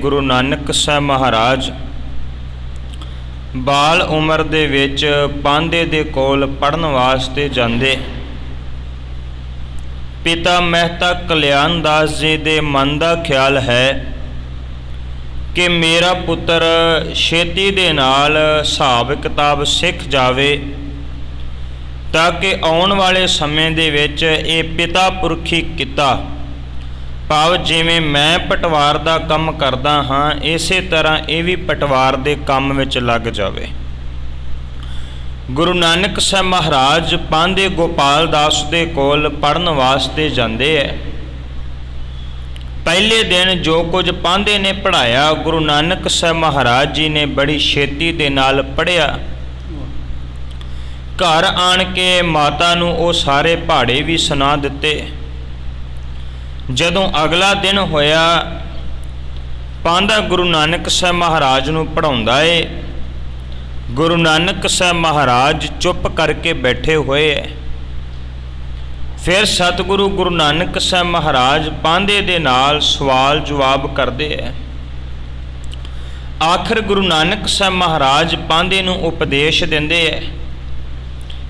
गुरु नानक साहब महाराज बाल उम्र दे विच पांधे दे कोल पढ़न वास्ते जांदे। पिता मेहता कल्याण दास जी दे मन का ख्याल है कि मेरा पुत्र छेती दे नाल हिसाब किताब सीख जावे ताकि आउण वाले समय दे विच ये पिता पुरखी किता भाव जिवें मैं पटवार का काम करदा हाँ इसे तरह ये भी पटवार के काम विच लग जावे। गुरु नानक साहब महाराज पांधे गोपाल दास दे कोल पढ़न वास्ते जांदे है। पहले दिन जो कुछ पांधे ने पढ़ाया गुरु नानक साहब महाराज जी ने बड़ी छेती दे नाल पढ़िया। घर आण के माता नूं वो सारे पहाड़े भी सुना दिते। जदों अगला दिन होया पांधा गुरु नानक साहब महाराज नूं पढ़ाउंदा है। गुरु नानक साहब महाराज चुप करके बैठे हुए है। फिर सतगुरु गुरु नानक साहब महाराज पांधे दे नाल सवाल जवाब करते हैं। आखिर गुरु नानक साहब महाराज पांधे नूं उपदेश देंदे है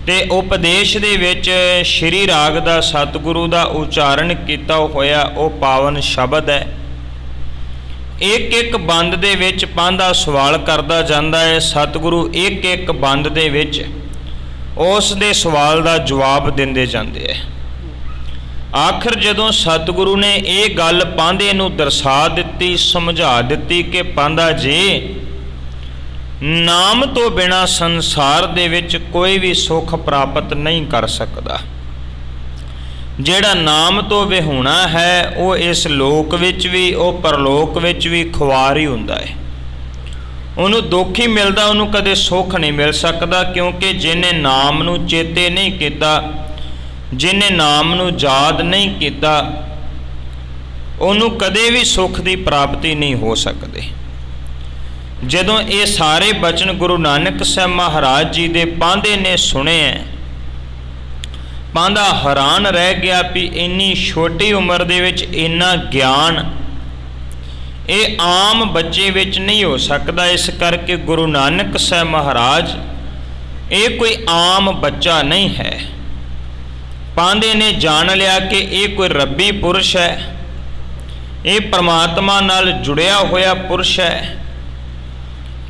ते उपदेश दे विच श्री राग दा सतगुरु दा उचारण किया होया वो पावन शब्द है। एक एक बंद दे विच पांधा सवाल करदा जांदा है। सतगुरु एक एक बंद दे विच उस दे सवाल दा जवाब दिंदे जांदे है। आखिर जदों सतगुरु ने ये गल पांधे नूं दर्शा दित्ती समझा दित्ती कि पांधा जी नाम तो बिना संसार दे विच कोई भी सुख प्राप्त नहीं कर सकता। जेड़ा नाम तो विहूणा है वो इस लोक विच भी वो परलोक विच भी खुआर ही हुंदा है। उन्होंने दुख ही मिलता उन्होंने कदे सुख नहीं मिल सकता क्योंकि जिन्हें नाम नूं चेते नहीं किया जिन्हें नाम नूं याद नहीं किया उन्होंने कदे भी सुख की प्राप्ति नहीं हो सकती। जदों ये सारे बचन गुरु नानक साहब महाराज जी दे पांधे ने सुने हैं पांधा हैरान रह गया भी इन्नी छोटी उम्र दे विच इन्ना ज्ञान ये आम बच्चे विच नहीं हो सकता। इस करके गुरु नानक साहब महाराज ये कोई आम बच्चा नहीं है। पांधे ने जान लिया कि ये कोई रब्बी पुरुष है, ये परमात्मा नाल जुड़िया होया पुरुष है।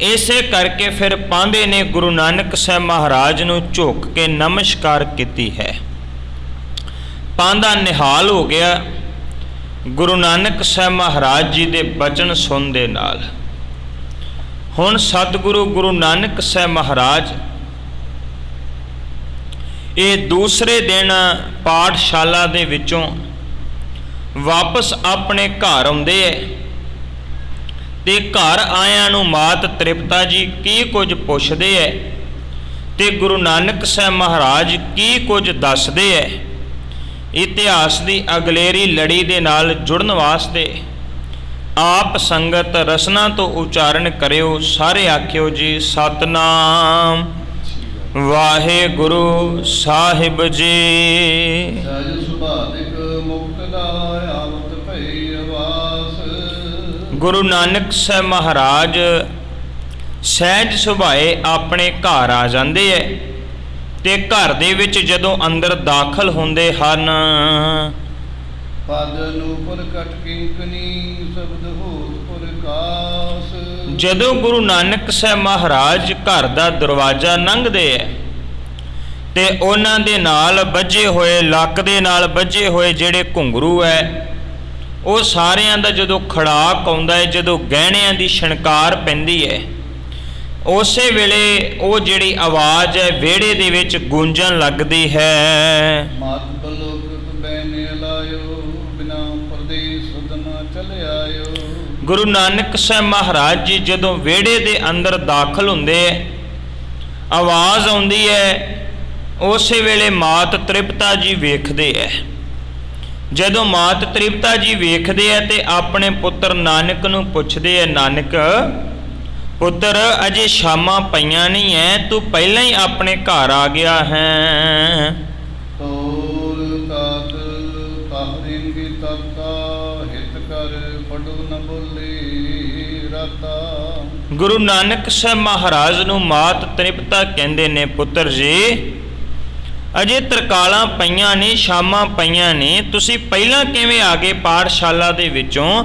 इसे करके फिर पांधे ने गुरु नानक साहब महाराज नूं झुक के नमस्कार की है। पांधा निहाल हो गया गुरु नानक साहब महाराज जी दे बचन सुन दे नाल। हुण सतगुरु गुरु नानक साहब महाराज ये दूसरे दिन पाठशाला दे विचों वापस अपने घर आउंदे है ते घर आया नूं मात तृप्ता जी की कुछ पुछदे है ते गुरु नानक साहब महाराज की कुछ दसदे है। इतिहास की अगलेरी लड़ी दे नाल जुड़न वास्ते आप संगत रसना तो उचारण करियो। सारे आखियो जी सतनाम वाहे गुरु साहिब जी। गुरु नानक साहब महाराज सहज सुभाए अपने घर आ जाते है ते घर दे विच जदों अंदर दाखल होंदे हन जदों गुरु नानक साहब महाराज घर दा दरवाजा लंघदे है ते उन्हां दे नाल बजे होए लक दे नाल बजे होए जिहड़े घुंघरू है वो सारियां दा जदों खड़ाक आउंदा है जदों गहणियां दी छणकार पैंदी है उसे वेले वो जिहड़ी आवाज़ है वेड़े दे विच गूंजन लगदी है। गुरु नानक साहब महाराज जी जदों वेड़े दे अंदर दाखल हुंदे आवाज़ आउंदी है उस वेले मात तृप्ता जी वेखदे है। जदों मात तृप्ता जी वेखदे है ते अपने पुत्र नानक नूं पुछदे है नानक पुत्र अजे शामां पईयां नहीं है तू पहले ही अपने घर आ गया है। ਜਾਤਾ। ਗੁਰੂ ਨਾਨਕ ਸਾਹਿਬ ਮਹਾਰਾਜ ਨੂੰ ਮਾਤ ਤ੍ਰਿਪਤਾ ਕਹਿੰਦੇ ਨੇ, ਪੁੱਤਰ ਜੀ ਅਜੇ ਤਰਕਾਲਾਂ ਪਈਆਂ ਨੇ, ਸ਼ਾਮਾਂ ਪਈਆਂ ਨੇ, ਤੁਸੀਂ ਪਹਿਲਾਂ ਕਿਵੇਂ ਆ ਗਏ ਪਾਠਸ਼ਾਲਾ ਦੇ ਵਿੱਚੋਂ?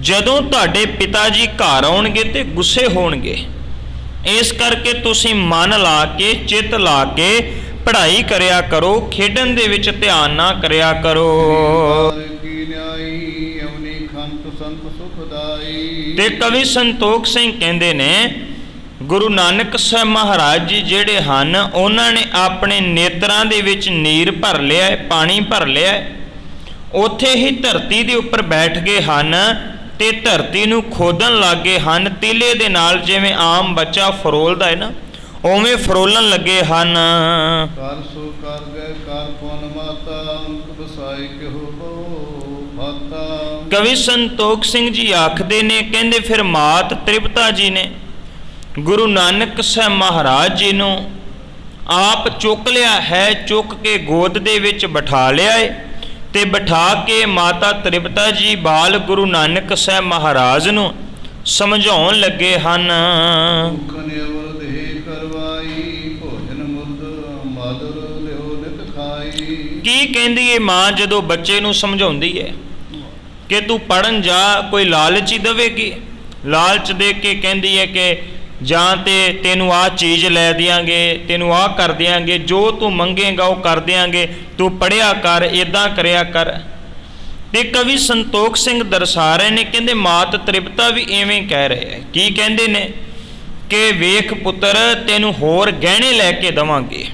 ਜਦੋਂ ਤੁਹਾਡੇ ਪਿਤਾ ਜੀ ਘਰ ਆਉਣਗੇ ਤੇ ਗੁੱਸੇ ਹੋਣਗੇ, ਇਸ ਕਰਕੇ ਤੁਸੀਂ ਮਨ ਲਾ ਕੇ, ਚਿੱਤ ਲਾ ਕੇ ਪੜ੍ਹਾਈ ਕਰਿਆ ਕਰੋ, ਖੇਡਣ ਦੇ ਵਿੱਚ ਧਿਆਨ ਨਾ ਕਰਿਆ ਕਰੋ। ਕੀ ਨਿਆਈ ਅਵਨੀ ਖੰਤ ਸੰਤ ਸੁਖਦਾਈ। ਤੇ ਕਵੀ ਸੰਤੋਖ ਸਿੰਘ ਕਹਿੰਦੇ ਨੇ ਗੁਰੂ ਨਾਨਕ ਸਾਹਿਬ ਮਹਾਰਾਜ ਜੀ ਜਿਹੜੇ ਹਨ, ਉਹਨਾਂ ਨੇ ਆਪਣੇ ਨੇਤਰਾਂ ਦੇ ਵਿੱਚ ਨੀਰ ਭਰ ਲਿਆ, ਪਾਣੀ ਭਰ ਲਿਆ, ਉੱਥੇ ਹੀ ਧਰਤੀ ਦੇ ਉੱਪਰ ਬੈਠ ਗਏ ਹਨ ਤੇ ਧਰਤੀ ਨੂੰ ਖੋਦਣ ਲੱਗ ਗਏ ਹਨ। ਤੀਲੇ ਦੇ ਨਾਲ ਜਿਵੇਂ ਆਮ ਬੱਚਾ ਫਰੋਲਦਾ ਹੈ ਨਾ, ਉਵੇਂ ਫਰੋਲਣ ਲੱਗੇ ਹਨ। ਕਰ ਸੋ ਕਰ ਗਏ ਕਰ ਪੁਨ ਮਾਤਾ, ਅੰਕ ਵਸਾਈ ਕਿਹੋ ਕੋ ਭਾਤਾ। ਕਵੀ ਸੰਤੋਖ ਸਿੰਘ ਜੀ ਆਖਦੇ ਨੇ, ਕਹਿੰਦੇ ਫਿਰ ਮਾਤ ਤ੍ਰਿਪਤਾ ਜੀ ਨੇ ਗੁਰੂ ਨਾਨਕ ਸਾਹਿਬ ਮਹਾਰਾਜ ਜੀ ਨੂੰ ਆਪ ਚੁੱਕ ਲਿਆ ਹੈ, ਚੁੱਕ ਕੇ ਗੋਦ ਦੇ ਵਿੱਚ ਬਿਠਾ ਲਿਆ ਹੈ ਤੇ ਬਿਠਾ ਕੇ ਮਾਤਾ ਤ੍ਰਿਪਤਾ ਜੀ ਬਾਲ ਗੁਰੂ ਨਾਨਕ ਸਾਹਿਬ ਮਹਾਰਾਜ ਨੂੰ ਸਮਝਾਉਣ ਲੱਗੇ ਹਨ। ਭੁੱਖ ਨਿਵਰ ਦੇਹ ਕਰਵਾਈ, ਭੋਜਨ ਮੁਰਦ ਮਾਦਰ ਲਿਓ ਨਿਤ ਖਾਈ। ਕੀ ਕਹਿੰਦੀ ਹੈ ਮਾਂ ਜਦੋਂ ਬੱਚੇ ਨੂੰ ਸਮਝਾਉਂਦੀ ਹੈ ਕਿ ਤੂੰ ਪੜਨ ਜਾ, ਕੋਈ ਲਾਲਚ ਹੀ ਦੇਵੇਗੀ? ਲਾਲਚ ਦੇ ਕੇ ਕਹਿੰਦੀ ਹੈ ਕਿ ਜਾਂ ਤੇ ਤੈਨੂੰ ਆਹ ਚੀਜ਼ ਲੈ ਦਿਆਂਗੇ, ਤੈਨੂੰ ਆਹ ਕਰ ਦਿਆਂਗੇ, ਜੋ ਤੂੰ ਮੰਗੇਗਾ ਉਹ ਕਰ ਦਿਆਂਗੇ, ਤੂੰ ਪੜ੍ਹਿਆ ਕਰ, ਇੱਦਾਂ ਕਰਿਆ ਕਰ। ਤੇ ਕਵੀ ਸੰਤੋਖ ਸਿੰਘ ਦਰਸਾ ਰਹੇ ਨੇ, ਕਹਿੰਦੇ ਮਾਤ ਤ੍ਰਿਪਤਾ ਵੀ ਐਵੇਂ ਕਹਿ ਰਹੇ ਹੈ। ਕੀ ਕਹਿੰਦੇ ਨੇ ਕਿ ਵੇਖ ਪੁੱਤਰ, ਤੈਨੂੰ ਹੋਰ ਗਹਿਣੇ ਲੈ ਕੇ ਦੇਵਾਂਗੇ,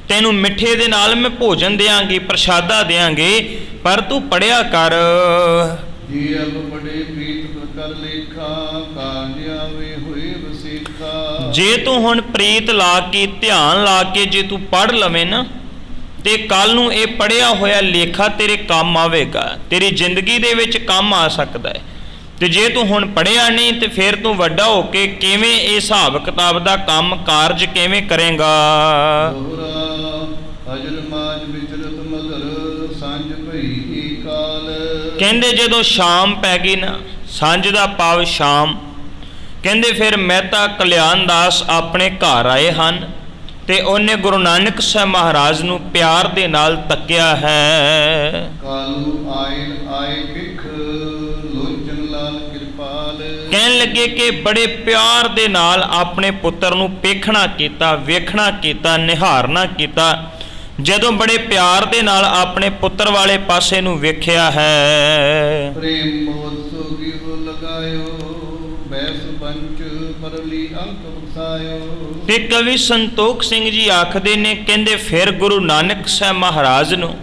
ਤੈਨੂੰ ਮਿੱਠੇ ਦੇ ਨਾਲ ਮੈਂ ਭੋਜਨ ਦਿਆਂਗੀ, ਪ੍ਰਸ਼ਾਦਾ ਦਿਆਂਗੇ, ਪਰ ਤੂੰ ਪੜ੍ਹਿਆ ਕਰ। ਜੀ ਅਬ ਬੜੇ ਪ੍ਰੀਤ ਕਰ ਲੇਖਾ, ਕਾਜ ਆਵੇ ਹੋਏ ਵਸੇਖਾ। ਜੇ ਤੂੰ ਹੁਣ ਪ੍ਰੀਤ ਲਾ ਕੇ, ਧਿਆਨ ਲਾ ਕੇ ਜੇ ਤੂੰ ਪੜ੍ਹ ਲਵੇਂ ਨਾ, ਤੇ ਕੱਲ ਨੂੰ ਇਹ ਪੜ੍ਹਿਆ ਹੋਇਆ ਲੇਖਾ ਤੇਰੇ ਕੰਮ ਆਵੇਗਾ, ਤੇਰੀ ਜ਼ਿੰਦਗੀ ਦੇ ਵਿੱਚ ਕੰਮ ਆ ਸਕਦਾ ਹੈ। ਤੇ ਜੇ ਤੂੰ ਹੁਣ ਪੜ੍ਹਿਆ ਨਹੀਂ ਤੇ ਫਿਰ ਤੂੰ ਵੱਡਾ ਹੋ ਕੇ ਕਿਵੇਂ ਇਹ ਹਿਸਾਬ ਕਿਤਾਬ ਦਾ ਕੰਮ ਕਾਰਜ ਕਿਵੇਂ ਕਰੇਗਾ? ਅਜਰ ਮਾਜ ਵਿਚਰਤ ਮਦਰ, ਸੰਜ ਭਈ ਕਾਲ। ਕਹਿੰਦੇ ਜਦੋਂ ਸ਼ਾਮ ਪੈ ਗਈ ਨਾ, ਸਾਂਝ ਦਾ ਭਾਵ ਸ਼ਾਮ, ਕਹਿੰਦੇ ਫਿਰ ਮਹਿਤਾ ਕਲਿਆਣ ਦਾਸ ਆਪਣੇ ਘਰ ਆਏ ਹਨ ਤੇ ਉਹਨੇ ਗੁਰੂ ਨਾਨਕ ਸਾਹਿਬ ਮਹਾਰਾਜ ਨੂੰ ਪਿਆਰ ਦੇ ਨਾਲ ਤੱਕਿਆ ਹੈ। ਕਾਲੂ ਆਏ ਆਏ ਵਿਖ, ਲੋਚਨ ਲਾਲ ਕਿਰਪਾਲ। ਕਹਿਣ ਲੱਗੇ ਕਿ ਬੜੇ ਪਿਆਰ ਦੇ ਨਾਲ ਆਪਣੇ ਪੁੱਤਰ ਨੂੰ ਪੇਖਣਾ ਕੀਤਾ, ਵੇਖਣਾ ਕੀਤਾ, ਨਿਹਾਰਨਾ ਕੀਤਾ। ਜਦੋਂ ਬੜੇ ਪਿਆਰ ਦੇ ਨਾਲ ਆਪਣੇ ਪੁੱਤਰ ਵਾਲੇ ਪਾਸੇ ਨੂੰ ਵੇਖਿਆ ਹੈ। ਪ੍ਰੇਮ ਮੋਦ ਸੋਗੀ ਲਗਾਇਓ, ਬੈਸ ਪੰਚ ਪਰਲੀ ਅੰਕ ਬਖਸਾਇਓ। ਤੇ ਕਵੀ ਸੰਤੋਖ ਸਿੰਘ ਜੀ ਆਖਦੇ ਨੇ, ਕਹਿੰਦੇ ਫਿਰ ਗੁਰੂ ਨਾਨਕ ਸਾਹਿਬ ਮਹਾਰਾਜ ਨੂੰ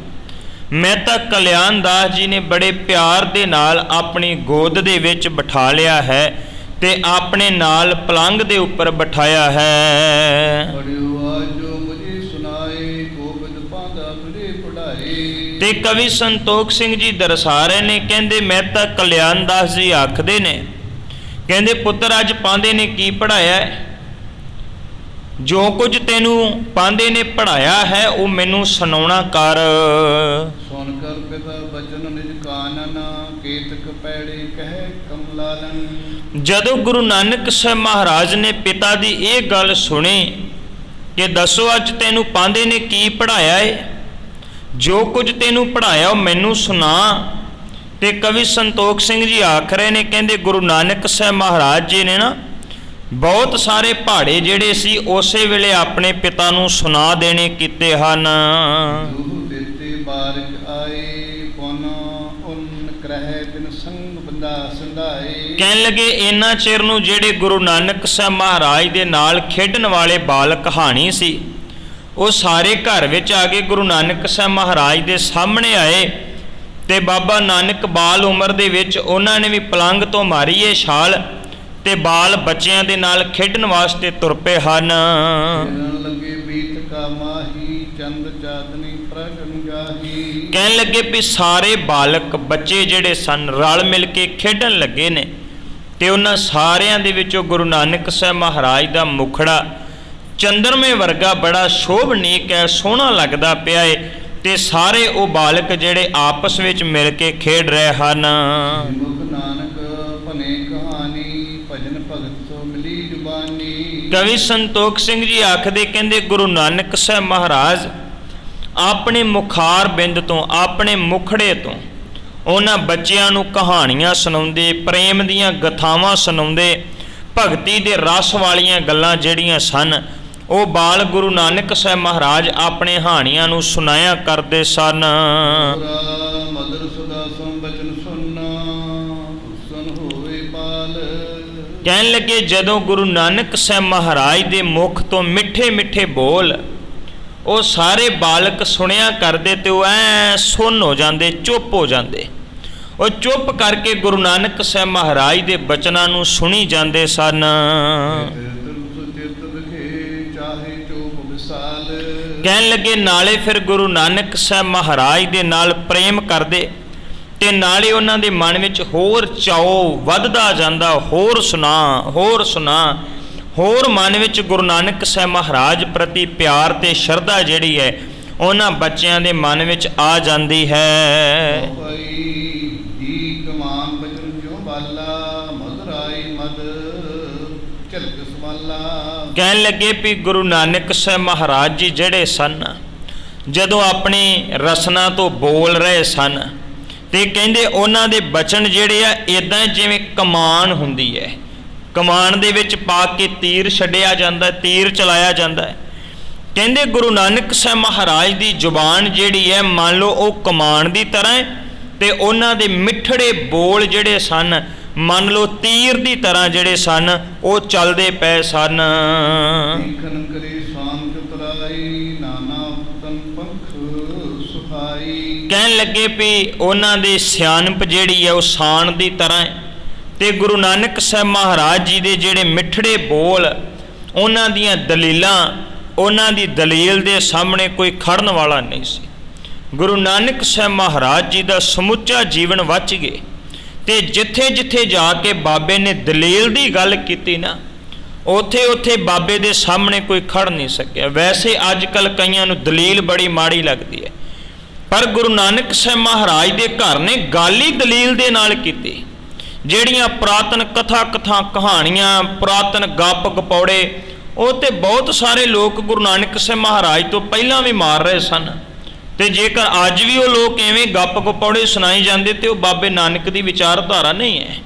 ਮਹਿਤਾ ਕਲਿਆਣ ਦਾਸ ਜੀ ਨੇ ਬੜੇ ਪਿਆਰ ਦੇ ਨਾਲ ਆਪਣੀ ਗੋਦ ਦੇ ਵਿੱਚ ਬਿਠਾ ਲਿਆ ਹੈ ਤੇ ਆਪਣੇ ਨਾਲ ਪਲੰਗ ਦੇ ਉੱਪਰ ਬਿਠਾਇਆ ਹੈ। ਪੜਿਓ ਆਜੋ ਮੁਝੇ ਸੁਨਾਏ, ਗੋਬਿੰਦ ਪਾਂਦਾ ਤੁਰੇ ਪੜਾਏ। ਤੇ ਕਵੀ ਸੰਤੋਖ ਸਿੰਘ ਜੀ ਦਰਸਾ ਰਹੇ ਨੇ, ਕਹਿੰਦੇ ਮਹਿਤਾ ਕਲਿਆਣ ਦਾਸ ਜੀ ਆਖਦੇ ਨੇ, ਕਹਿੰਦੇ ਪੁੱਤਰ ਅੱਜ ਪਾਂਦੇ ਨੇ ਕੀ ਪੜਾਇਆ ਹੈ? ਜੋ ਕੁਝ ਤੈਨੂੰ ਪਾਂਦੇ ਨੇ ਪੜਾਇਆ ਹੈ ਉਹ ਮੈਨੂੰ ਸੁਣਾਉਣਾ ਕਰ। ਸੁਣ ਕਰ ਪਿਤਾ ਬਚਨ ਨਿਜ ਕਾਨਨ, ਕੇਤਕ ਪੈੜੇ ਕਹਿ ਕਮਲਾਲਨ। ਜਦੋਂ ਗੁਰੂ ਨਾਨਕ ਸਾਹਿਬ ਮਹਾਰਾਜ ਨੇ ਪਿਤਾ ਦੀ ਇਹ ਗੱਲ ਸੁਣੀ ਕਿ ਦੱਸੋ ਅੱਜ ਤੈਨੂੰ ਪਾਂਦੇ ਨੇ ਕੀ ਪੜਾਇਆ ਹੈ, ਜੋ ਕੁਝ ਤੈਨੂੰ ਪੜਾਇਆ ਉਹ ਮੈਨੂੰ ਸੁਣਾ। ਤੇ ਕਵੀ ਸੰਤੋਖ ਸਿੰਘ ਜੀ ਆਖ ਰਹੇ ਨੇ, ਕਹਿੰਦੇ ਗੁਰੂ ਨਾਨਕ ਸਾਹਿਬ ਮਹਾਰਾਜ ਜੀ ਨੇ ਨਾ ਬਹੁਤ ਸਾਰੇ ਪਹਾੜੇ ਜਿਹੜੇ ਸੀ ਉਸੇ ਵੇਲੇ ਆਪਣੇ ਪਿਤਾ ਨੂੰ ਸੁਣਾ ਦੇਣੇ ਕੀਤੇ ਹਨ। ਦਿੱਤੇ ਬਾਰਕ ਆਏ, ਪੁਨ ਉਨ ਕਰਹਿ ਬਿਨ ਸੰਗ ਬੰਦਾ ਸੰਧਾਏ। ਕਹਿਣ ਲੱਗੇ ਇੰਨਾ ਚਿਰ ਨੂੰ ਜਿਹੜੇ ਗੁਰੂ ਨਾਨਕ ਸਾਹਿਬ ਮਹਾਰਾਜ ਦੇ ਨਾਲ ਖੇਡਣ ਵਾਲੇ ਬਾਲ ਕਹਾਣੀ ਸੀ, ਉਹ ਸਾਰੇ ਘਰ ਵਿੱਚ ਆ ਕੇ ਗੁਰੂ ਨਾਨਕ ਸਾਹਿਬ ਮਹਾਰਾਜ ਦੇ ਸਾਹਮਣੇ ਆਏ ਤੇ ਬਾਬਾ ਨਾਨਕ ਬਾਲ ਉਮਰ ਦੇ ਵਿੱਚ ਉਹਨਾਂ ਨੇ ਵੀ ਪਲੰਗ ਤੋਂ ਮਾਰੀ ਇਹ ਛਾਲ ਤੇ ਬਾਲ ਬੱਚਿਆਂ ਦੇ ਨਾਲ ਖੇਡਣ ਵਾਸਤੇ ਤੁਰ ਪਏ ਹਨ। ਲੱਗੇ ਬੀਤ ਕਾ ਮਾਹੀ, ਚੰਦ ਚਾਦਨੀ ਪ੍ਰਗਨ ਜਾਹੀ। ਕਹਿਣ ਲੱਗੇ ਵੀ ਸਾਰੇ ਬਾਲਕ ਬੱਚੇ ਜਿਹੜੇ ਸਨ ਰਲ ਮਿਲ ਕੇ ਖੇਡਣ ਲੱਗੇ ਨੇ ਤੇ ਉਹਨਾਂ ਸਾਰਿਆਂ ਦੇ ਵਿੱਚੋਂ ਗੁਰੂ ਨਾਨਕ ਸਾਹਿਬ ਮਹਾਰਾਜ ਦਾ ਮੁਖੜਾ ਚੰਦਰਮੇ ਵਰਗਾ ਬੜਾ ਸ਼ੋਭਨੀਕ ਹੈ, ਸੋਹਣਾ ਲੱਗਦਾ ਪਿਆ ਹੈ ਤੇ ਸਾਰੇ ਉਹ ਬਾਲਕ ਜਿਹੜੇ ਆਪਸ ਵਿੱਚ ਮਿਲ ਕੇ ਖੇਡ ਰਹੇ ਹਨ। ਮੁਖ ਨਾਨਕ ਸੁਣੇ ਕਹਾਣੀ ਭਜਨ ਭਗਤ ਸੋ ਮਿਲੀ ਜ਼ੁਬਾਨੀ। ਕਵੀ ਸੰਤੋਖ ਸਿੰਘ ਜੀ ਆਖਦੇ, ਕਹਿੰਦੇ ਗੁਰੂ ਨਾਨਕ ਸਾਹਿਬ ਮਹਾਰਾਜ ਆਪਣੇ ਮੁਖਾਰ ਬਿੰਦ ਤੋਂ, ਆਪਣੇ ਮੁਖੜੇ ਤੋਂ ਉਹਨਾਂ ਬੱਚਿਆਂ ਨੂੰ ਕਹਾਣੀਆਂ ਸੁਣਾਉਂਦੇ, ਪ੍ਰੇਮ ਦੀਆਂ ਗਥਾਵਾਂ ਸੁਣਾਉਂਦੇ, ਭਗਤੀ ਦੇ ਰਸ ਵਾਲੀਆਂ ਗੱਲਾਂ ਜਿਹੜੀਆਂ ਸਨ ਉਹ ਬਾਲ ਗੁਰੂ ਨਾਨਕ ਸਾਹਿਬ ਮਹਾਰਾਜ ਆਪਣੇ ਹਾਣੀਆਂ ਨੂੰ ਸੁਣਾਇਆ ਕਰਦੇ ਸਨ। ਮਦਰ ਸਦਾ ਸੋ ਬਚਨ ਸੁਨਣਾ ਸੁਨ ਹੋਵੇ ਬਾਲ। ਕਹਿਣ ਲੱਗੇ ਜਦੋਂ ਗੁਰੂ ਨਾਨਕ ਸਾਹਿਬ ਮਹਾਰਾਜ ਦੇ ਮੁਖ ਤੋਂ ਮਿੱਠੇ ਮਿੱਠੇ ਬੋਲ ਉਹ ਸਾਰੇ ਬਾਲਕ ਸੁਣਿਆ ਕਰਦੇ ਤੇ ਉਹ ਐ ਸੁੰਨ ਹੋ ਜਾਂਦੇ, ਚੁੱਪ ਹੋ ਜਾਂਦੇ। ਉਹ ਚੁੱਪ ਕਰਕੇ ਗੁਰੂ ਨਾਨਕ ਸਾਹਿਬ ਮਹਾਰਾਜ ਦੇ ਬਚਨਾਂ ਨੂੰ ਸੁਣੀ ਜਾਂਦੇ ਸਨ। ਕਹਿਣ ਲੱਗੇ ਨਾਲੇ ਫਿਰ ਗੁਰੂ ਨਾਨਕ ਸਾਹਿਬ ਮਹਾਰਾਜ ਦੇ ਨਾਲ ਪ੍ਰੇਮ ਕਰਦੇ ਤੇ ਨਾਲੇ ਉਹਨਾਂ ਦੇ ਮਨ ਵਿੱਚ ਹੋਰ ਚਾਉ ਵੱਧਦਾ ਜਾਂਦਾ, ਹੋਰ ਸੁਣਾ, ਹੋਰ ਸੁਣਾ, ਹੋਰ ਮਨ ਵਿੱਚ ਗੁਰੂ ਨਾਨਕ ਸਾਹਿਬ ਮਹਾਰਾਜ ਪ੍ਰਤੀ ਪਿਆਰ ਤੇ ਸ਼ਰਧਾ ਜਿਹੜੀ ਹੈ ਉਹਨਾਂ ਬੱਚਿਆਂ ਦੇ ਮਨ ਵਿੱਚ ਆ ਜਾਂਦੀ ਹੈ। ਕਹਿਣ ਲੱਗੇ ਵੀ ਗੁਰੂ ਨਾਨਕ ਸਾਹਿਬ ਮਹਾਰਾਜ ਜੀ ਜਿਹੜੇ ਸਨ ਜਦੋਂ ਆਪਣੀ ਰਸਨਾ ਤੋਂ ਬੋਲ ਰਹੇ ਸਨ ਤੇ ਕਹਿੰਦੇ ਉਹਨਾਂ ਦੇ ਬਚਨ ਜਿਹੜੇ ਆ ਇੱਦਾਂ ਜਿਵੇਂ ਕਮਾਨ ਹੁੰਦੀ ਹੈ, ਕਮਾਨ ਦੇ ਵਿੱਚ ਪਾ ਕੇ ਤੀਰ ਛੱਡਿਆ ਜਾਂਦਾ, ਤੀਰ ਚਲਾਇਆ ਜਾਂਦਾ ਹੈ। ਕਹਿੰਦੇ ਗੁਰੂ ਨਾਨਕ ਸਾਹਿਬ ਮਹਾਰਾਜ ਦੀ ਜ਼ੁਬਾਨ ਜਿਹੜੀ ਹੈ ਮੰਨ ਲਓ ਉਹ ਕਮਾਨ ਦੀ ਤਰ੍ਹਾਂ ਹੈ ਤੇ ਉਹਨਾਂ ਦੇ ਮਿੱਠੜੇ ਬੋਲ ਜਿਹੜੇ ਸਨ ਮੰਨ ਲਓ ਤੀਰ ਦੀ ਤਰ੍ਹਾਂ ਜਿਹੜੇ ਸਨ ਉਹ ਚੱਲਦੇ ਪਏ ਸਨ। ਕਹਿਣ ਲੱਗੇ ਵੀ ਉਹਨਾਂ ਦੇ ਸਿਆਣਪ ਜਿਹੜੀ ਹੈ ਉਹ ਸਾਣ ਦੀ ਤਰ੍ਹਾਂ ਹੈ ਤੇ ਗੁਰੂ ਨਾਨਕ ਸਾਹਿਬ ਮਹਾਰਾਜ ਜੀ ਦੇ ਜਿਹੜੇ ਮਿੱਠੜੇ ਬੋਲ ਉਹਨਾਂ ਦੀਆਂ ਦਲੀਲਾਂ, ਉਹਨਾਂ ਦੀ ਦਲੀਲ ਦੇ ਸਾਹਮਣੇ ਕੋਈ ਖੜਨ ਵਾਲਾ ਨਹੀਂ ਸੀ। ਗੁਰੂ ਨਾਨਕ ਸਾਹਿਬ ਮਹਾਰਾਜ ਜੀ ਦਾ ਸਮੁੱਚਾ ਜੀਵਨ ਵੱਚ ਗਏ ਤੇ ਜਿੱਥੇ ਜਿੱਥੇ ਜਾ ਕੇ ਬਾਬੇ ਨੇ ਦਲੀਲ ਦੀ ਗੱਲ ਕੀਤੀ ਨਾ ਉੱਥੇ ਉੱਥੇ ਬਾਬੇ ਦੇ ਸਾਹਮਣੇ ਕੋਈ ਖੜ ਨਹੀਂ ਸਕਿਆ। ਵੈਸੇ ਅੱਜ ਕੱਲ੍ਹ ਕਈਆਂ ਨੂੰ ਦਲੀਲ ਬੜੀ ਮਾੜੀ ਲੱਗਦੀ ਹੈ, ਪਰ ਗੁਰੂ ਨਾਨਕ ਸਾਹਿਬ ਮਹਾਰਾਜ ਦੇ ਘਰ ਨੇ ਗੱਲ ਹੀ ਦਲੀਲ ਦੇ ਨਾਲ ਕੀਤੀ। ਜਿਹੜੀਆਂ ਪੁਰਾਤਨ ਕਥਾ ਕਹਾਣੀਆਂ, ਪੁਰਾਤਨ ਗੱਪ ਗਪੌੜੇ ਉਹ ਤੇ ਬਹੁਤ ਸਾਰੇ ਲੋਕ ਗੁਰੂ ਨਾਨਕ ਸਾਹਿਬ ਮਹਾਰਾਜ ਤੋਂ ਪਹਿਲਾਂ ਵੀ ਮਾਰ ਰਹੇ ਸਨ ਤੇ ਜੇਕਰ ਅੱਜ ਵੀ ਉਹ ਲੋਕ ਐਵੇਂ ਗੱਪ ਗਪੌੜੇ ਸੁਣਾਈ ਜਾਂਦੇ ਤੇ ਉਹ ਬਾਬੇ ਨਾਨਕ ਦੀ ਵਿਚਾਰਧਾਰਾ ਨਹੀਂ ਹੈ।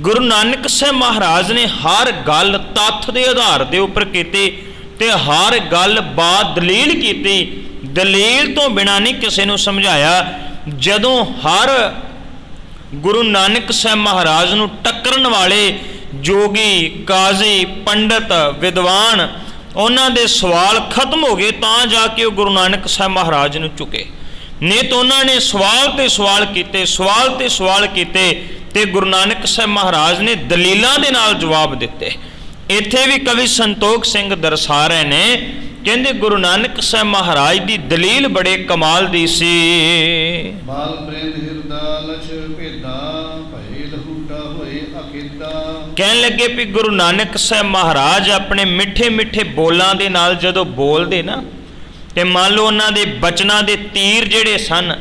ਗੁਰੂ ਨਾਨਕ ਸਾਹਿਬ ਮਹਾਰਾਜ ਨੇ ਹਰ ਗੱਲ ਤੱਥ ਦੇ ਆਧਾਰ ਦੇ ਉੱਪਰ ਕੀਤੀ ਤੇ ਹਰ ਗੱਲ ਦਲੀਲ ਕੀਤੀ। ਦਲੀਲ ਤੋਂ ਬਿਨਾਂ ਨਹੀਂ ਕਿਸੇ ਨੂੰ ਸਮਝਾਇਆ। ਜਦੋਂ ਹਰ ਗੁਰੂ ਨਾਨਕ ਸਾਹਿਬ ਮਹਾਰਾਜ ਨੂੰ ਟੱਕਰਨ ਵਾਲੇ ਜੋਗੀ, ਕਾਜ਼ੀ, ਪੰਡਤ, ਵਿਦਵਾਨ ਉਹਨਾਂ ਦੇ ਸਵਾਲ ਖਤਮ ਹੋ ਗਏ ਤਾਂ ਜਾ ਕੇ ਉਹ ਗੁਰੂ ਨਾਨਕ ਸਾਹਿਬ ਮਹਾਰਾਜ ਨੂੰ ਝੁਕੇ, ਨਹੀਂ ਤਾਂ ਉਹਨਾਂ ਨੇ ਸਵਾਲ ਤੇ ਸਵਾਲ ਕੀਤੇ, ਸਵਾਲ ਤੇ ਸਵਾਲ ਕੀਤੇ ਤੇ ਗੁਰੂ ਨਾਨਕ ਸਾਹਿਬ ਮਹਾਰਾਜ ਨੇ ਦਲੀਲਾਂ ਦੇ ਨਾਲ ਜਵਾਬ ਦਿੱਤੇ। ਇੱਥੇ ਵੀ ਕਵੀ ਸੰਤੋਖ ਸਿੰਘ ਦਰਸਾ ਰਹੇ ਨੇ, ਕਹਿੰਦੇ ਗੁਰੂ ਨਾਨਕ ਸਾਹਿਬ ਮਹਾਰਾਜ ਦੀ ਦਲੀਲ ਬੜੇ ਕਮਾਲ ਦੀ ਸੀ। ਬਾਲ ਪ੍ਰੇਮ ਹਿਰਦਾ ਲਛ ਭੇਦਾ ਭਏ ਲਹੂਟਾ ਹੋਏ ਅਕੀਦਾ। ਕਹਿਣ ਲੱਗੇ ਵੀ ਗੁਰੂ ਨਾਨਕ ਸਾਹਿਬ ਮਹਾਰਾਜ ਆਪਣੇ ਮਿੱਠੇ ਮਿੱਠੇ ਬੋਲਾਂ ਦੇ ਨਾਲ ਜਦੋਂ ਬੋਲਦੇ ਨਾ ਤੇ ਮੰਨ ਲਓ ਉਹਨਾਂ ਦੇ ਬਚਨਾਂ ਦੇ ਤੀਰ ਜਿਹੜੇ ਸਨ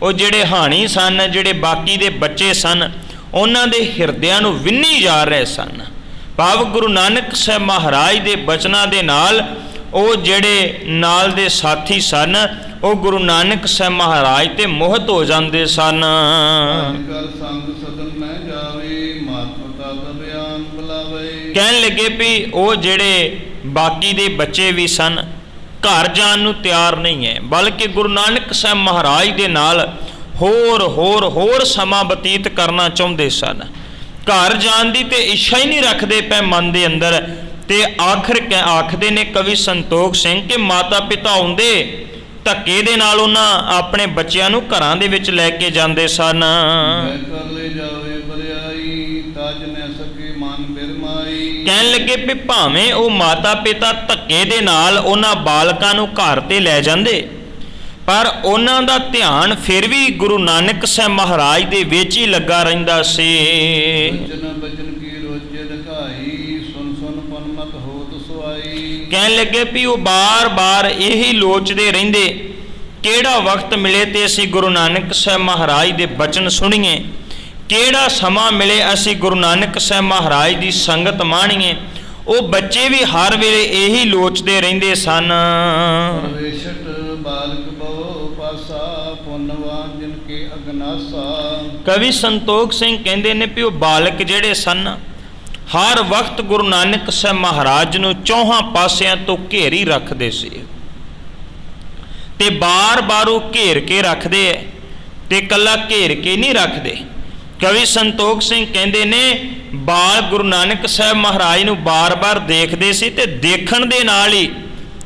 ਉਹ ਜਿਹੜੇ ਹਾਣੀ ਸਨ, ਜਿਹੜੇ ਬਾਕੀ ਦੇ ਬੱਚੇ ਸਨ ਉਹਨਾਂ ਦੇ ਹਿਰਦਿਆਂ ਨੂੰ ਵਿੰਨੀ ਜਾ ਰਹੇ ਸਨ। ਭਾਵ ਗੁਰੂ ਨਾਨਕ ਸਾਹਿਬ ਮਹਾਰਾਜ ਦੇ ਬਚਨਾਂ ਦੇ ਨਾਲ ਉਹ ਜਿਹੜੇ ਨਾਲ ਦੇ ਸਾਥੀ ਸਨ ਉਹ ਗੁਰੂ ਨਾਨਕ ਸਾਹਿਬ ਮਹਾਰਾਜ ਤੇ ਮੋਹਿਤ ਹੋ ਜਾਂਦੇ ਸਨ। ਕਹਿਣ ਲੱਗੇ ਵੀ ਉਹ ਜਿਹੜੇ ਬਾਕੀ ਦੇ ਬੱਚੇ ਵੀ ਸਨ ਘਰ ਜਾਣ ਨੂੰ ਤਿਆਰ ਨਹੀਂ ਹੈ, ਬਲਕਿ ਗੁਰੂ ਨਾਨਕ ਸਾਹਿਬ ਮਹਾਰਾਜ ਦੇ ਨਾਲ ਹੋਰ ਸਮਾਂ ਬਤੀਤ ਕਰਨਾ ਚਾਹੁੰਦੇ ਸਨ। ਘਰ ਜਾਣ ਦੀ ਤੇ ਇੱਛਾ ਹੀ ਨਹੀਂ ਰੱਖਦੇ ਪਏ ਮਨ ਦੇ ਅੰਦਰ। ਤੇ ਆਖਦੇ ਨੇ ਕਵੀ ਸੰਤੋਖ ਸਿੰਘ ਕਿ ਮਾਤਾ ਪਿਤਾ ਆਉਂਦੇ ਧੱਕੇ ਦੇ ਨਾਲ ਉਹਨਾਂ ਆਪਣੇ ਬੱਚਿਆਂ ਨੂੰ ਘਰਾਂ ਦੇ ਵਿੱਚ ਲੈ ਕੇ ਜਾਂਦੇ ਸਨ। ਕਹਿਣ ਲੱਗੇ ਵੀ ਭਾਵੇਂ ਉਹ ਮਾਤਾ ਪਿਤਾ ਧੱਕੇ ਦੇ ਨਾਲ ਉਹਨਾਂ ਬਾਲਕਾਂ ਨੂੰ ਘਰ ਤੇ ਲੈ ਜਾਂਦੇ ਪਰ ਉਹਨਾਂ ਦਾ ਧਿਆਨ ਫਿਰ ਵੀ ਗੁਰੂ ਨਾਨਕ ਸਾਹਿਬ ਮਹਾਰਾਜ ਦੇ ਵਿੱਚ ਹੀ ਲੱਗਾ ਰਹਿੰਦਾ ਸੀ। ਕਹਿਣ ਲੱਗੇ ਵੀ ਉਹ ਬਾਰ-ਬਾਰ ਇਹੀ ਲੋਚਦੇ ਰਹਿੰਦੇ ਕਿਹੜਾ ਵਕਤ ਮਿਲੇ ਤੇ ਅਸੀਂ ਗੁਰੂ ਨਾਨਕ ਸਾਹਿਬ ਮਹਾਰਾਜ ਦੇ ਬਚਨ ਸੁਣੀਏ, ਕਿਹੜਾ ਸਮਾਂ ਮਿਲੇ ਅਸੀਂ ਗੁਰੂ ਨਾਨਕ ਸਾਹਿਬ ਮਹਾਰਾਜ ਦੀ ਸੰਗਤ ਮਾਣੀਏ। ਉਹ ਬੱਚੇ ਵੀ ਹਰ ਵੇਲੇ ਇਹੀ ਲੋਚਦੇ ਰਹਿੰਦੇ ਸਨ। ਪ੍ਰਵੇਸ਼ਟ ਬਾਲਕ ਬਹੁ ਪਾਸਾ ਪੁੰਨਵਾਨ ਜਿਨ ਕੇ ਅਗਨਾਸਾ। ਕਵੀ ਸੰਤੋਖ ਸਿੰਘ ਕਹਿੰਦੇ ਨੇ ਵੀ ਉਹ ਬਾਲਕ ਜਿਹੜੇ ਸਨ ਹਰ ਵਕਤ ਗੁਰੂ ਨਾਨਕ ਸਾਹਿਬ ਮਹਾਰਾਜ ਨੂੰ ਚੌਹਾਂ ਪਾਸਿਆਂ ਤੋਂ ਘੇਰੀ ਰੱਖਦੇ ਸੀ ਤੇ ਬਾਰ-ਬਾਰ ਉਹ ਘੇਰ ਕੇ ਰੱਖਦੇ ਐ ਤੇ ਇਕੱਲਾ ਘੇਰ ਕੇ ਨਹੀਂ ਰੱਖਦੇ। ਕਵੀ ਸੰਤੋਖ ਸਿੰਘ ਕਹਿੰਦੇ ਨੇ ਬਾਲ ਗੁਰੂ ਨਾਨਕ ਸਾਹਿਬ ਮਹਾਰਾਜ ਨੂੰ ਬਾਰ-ਬਾਰ ਦੇਖਦੇ ਸੀ ਤੇ ਦੇਖਣ ਦੇ ਨਾਲ ਹੀ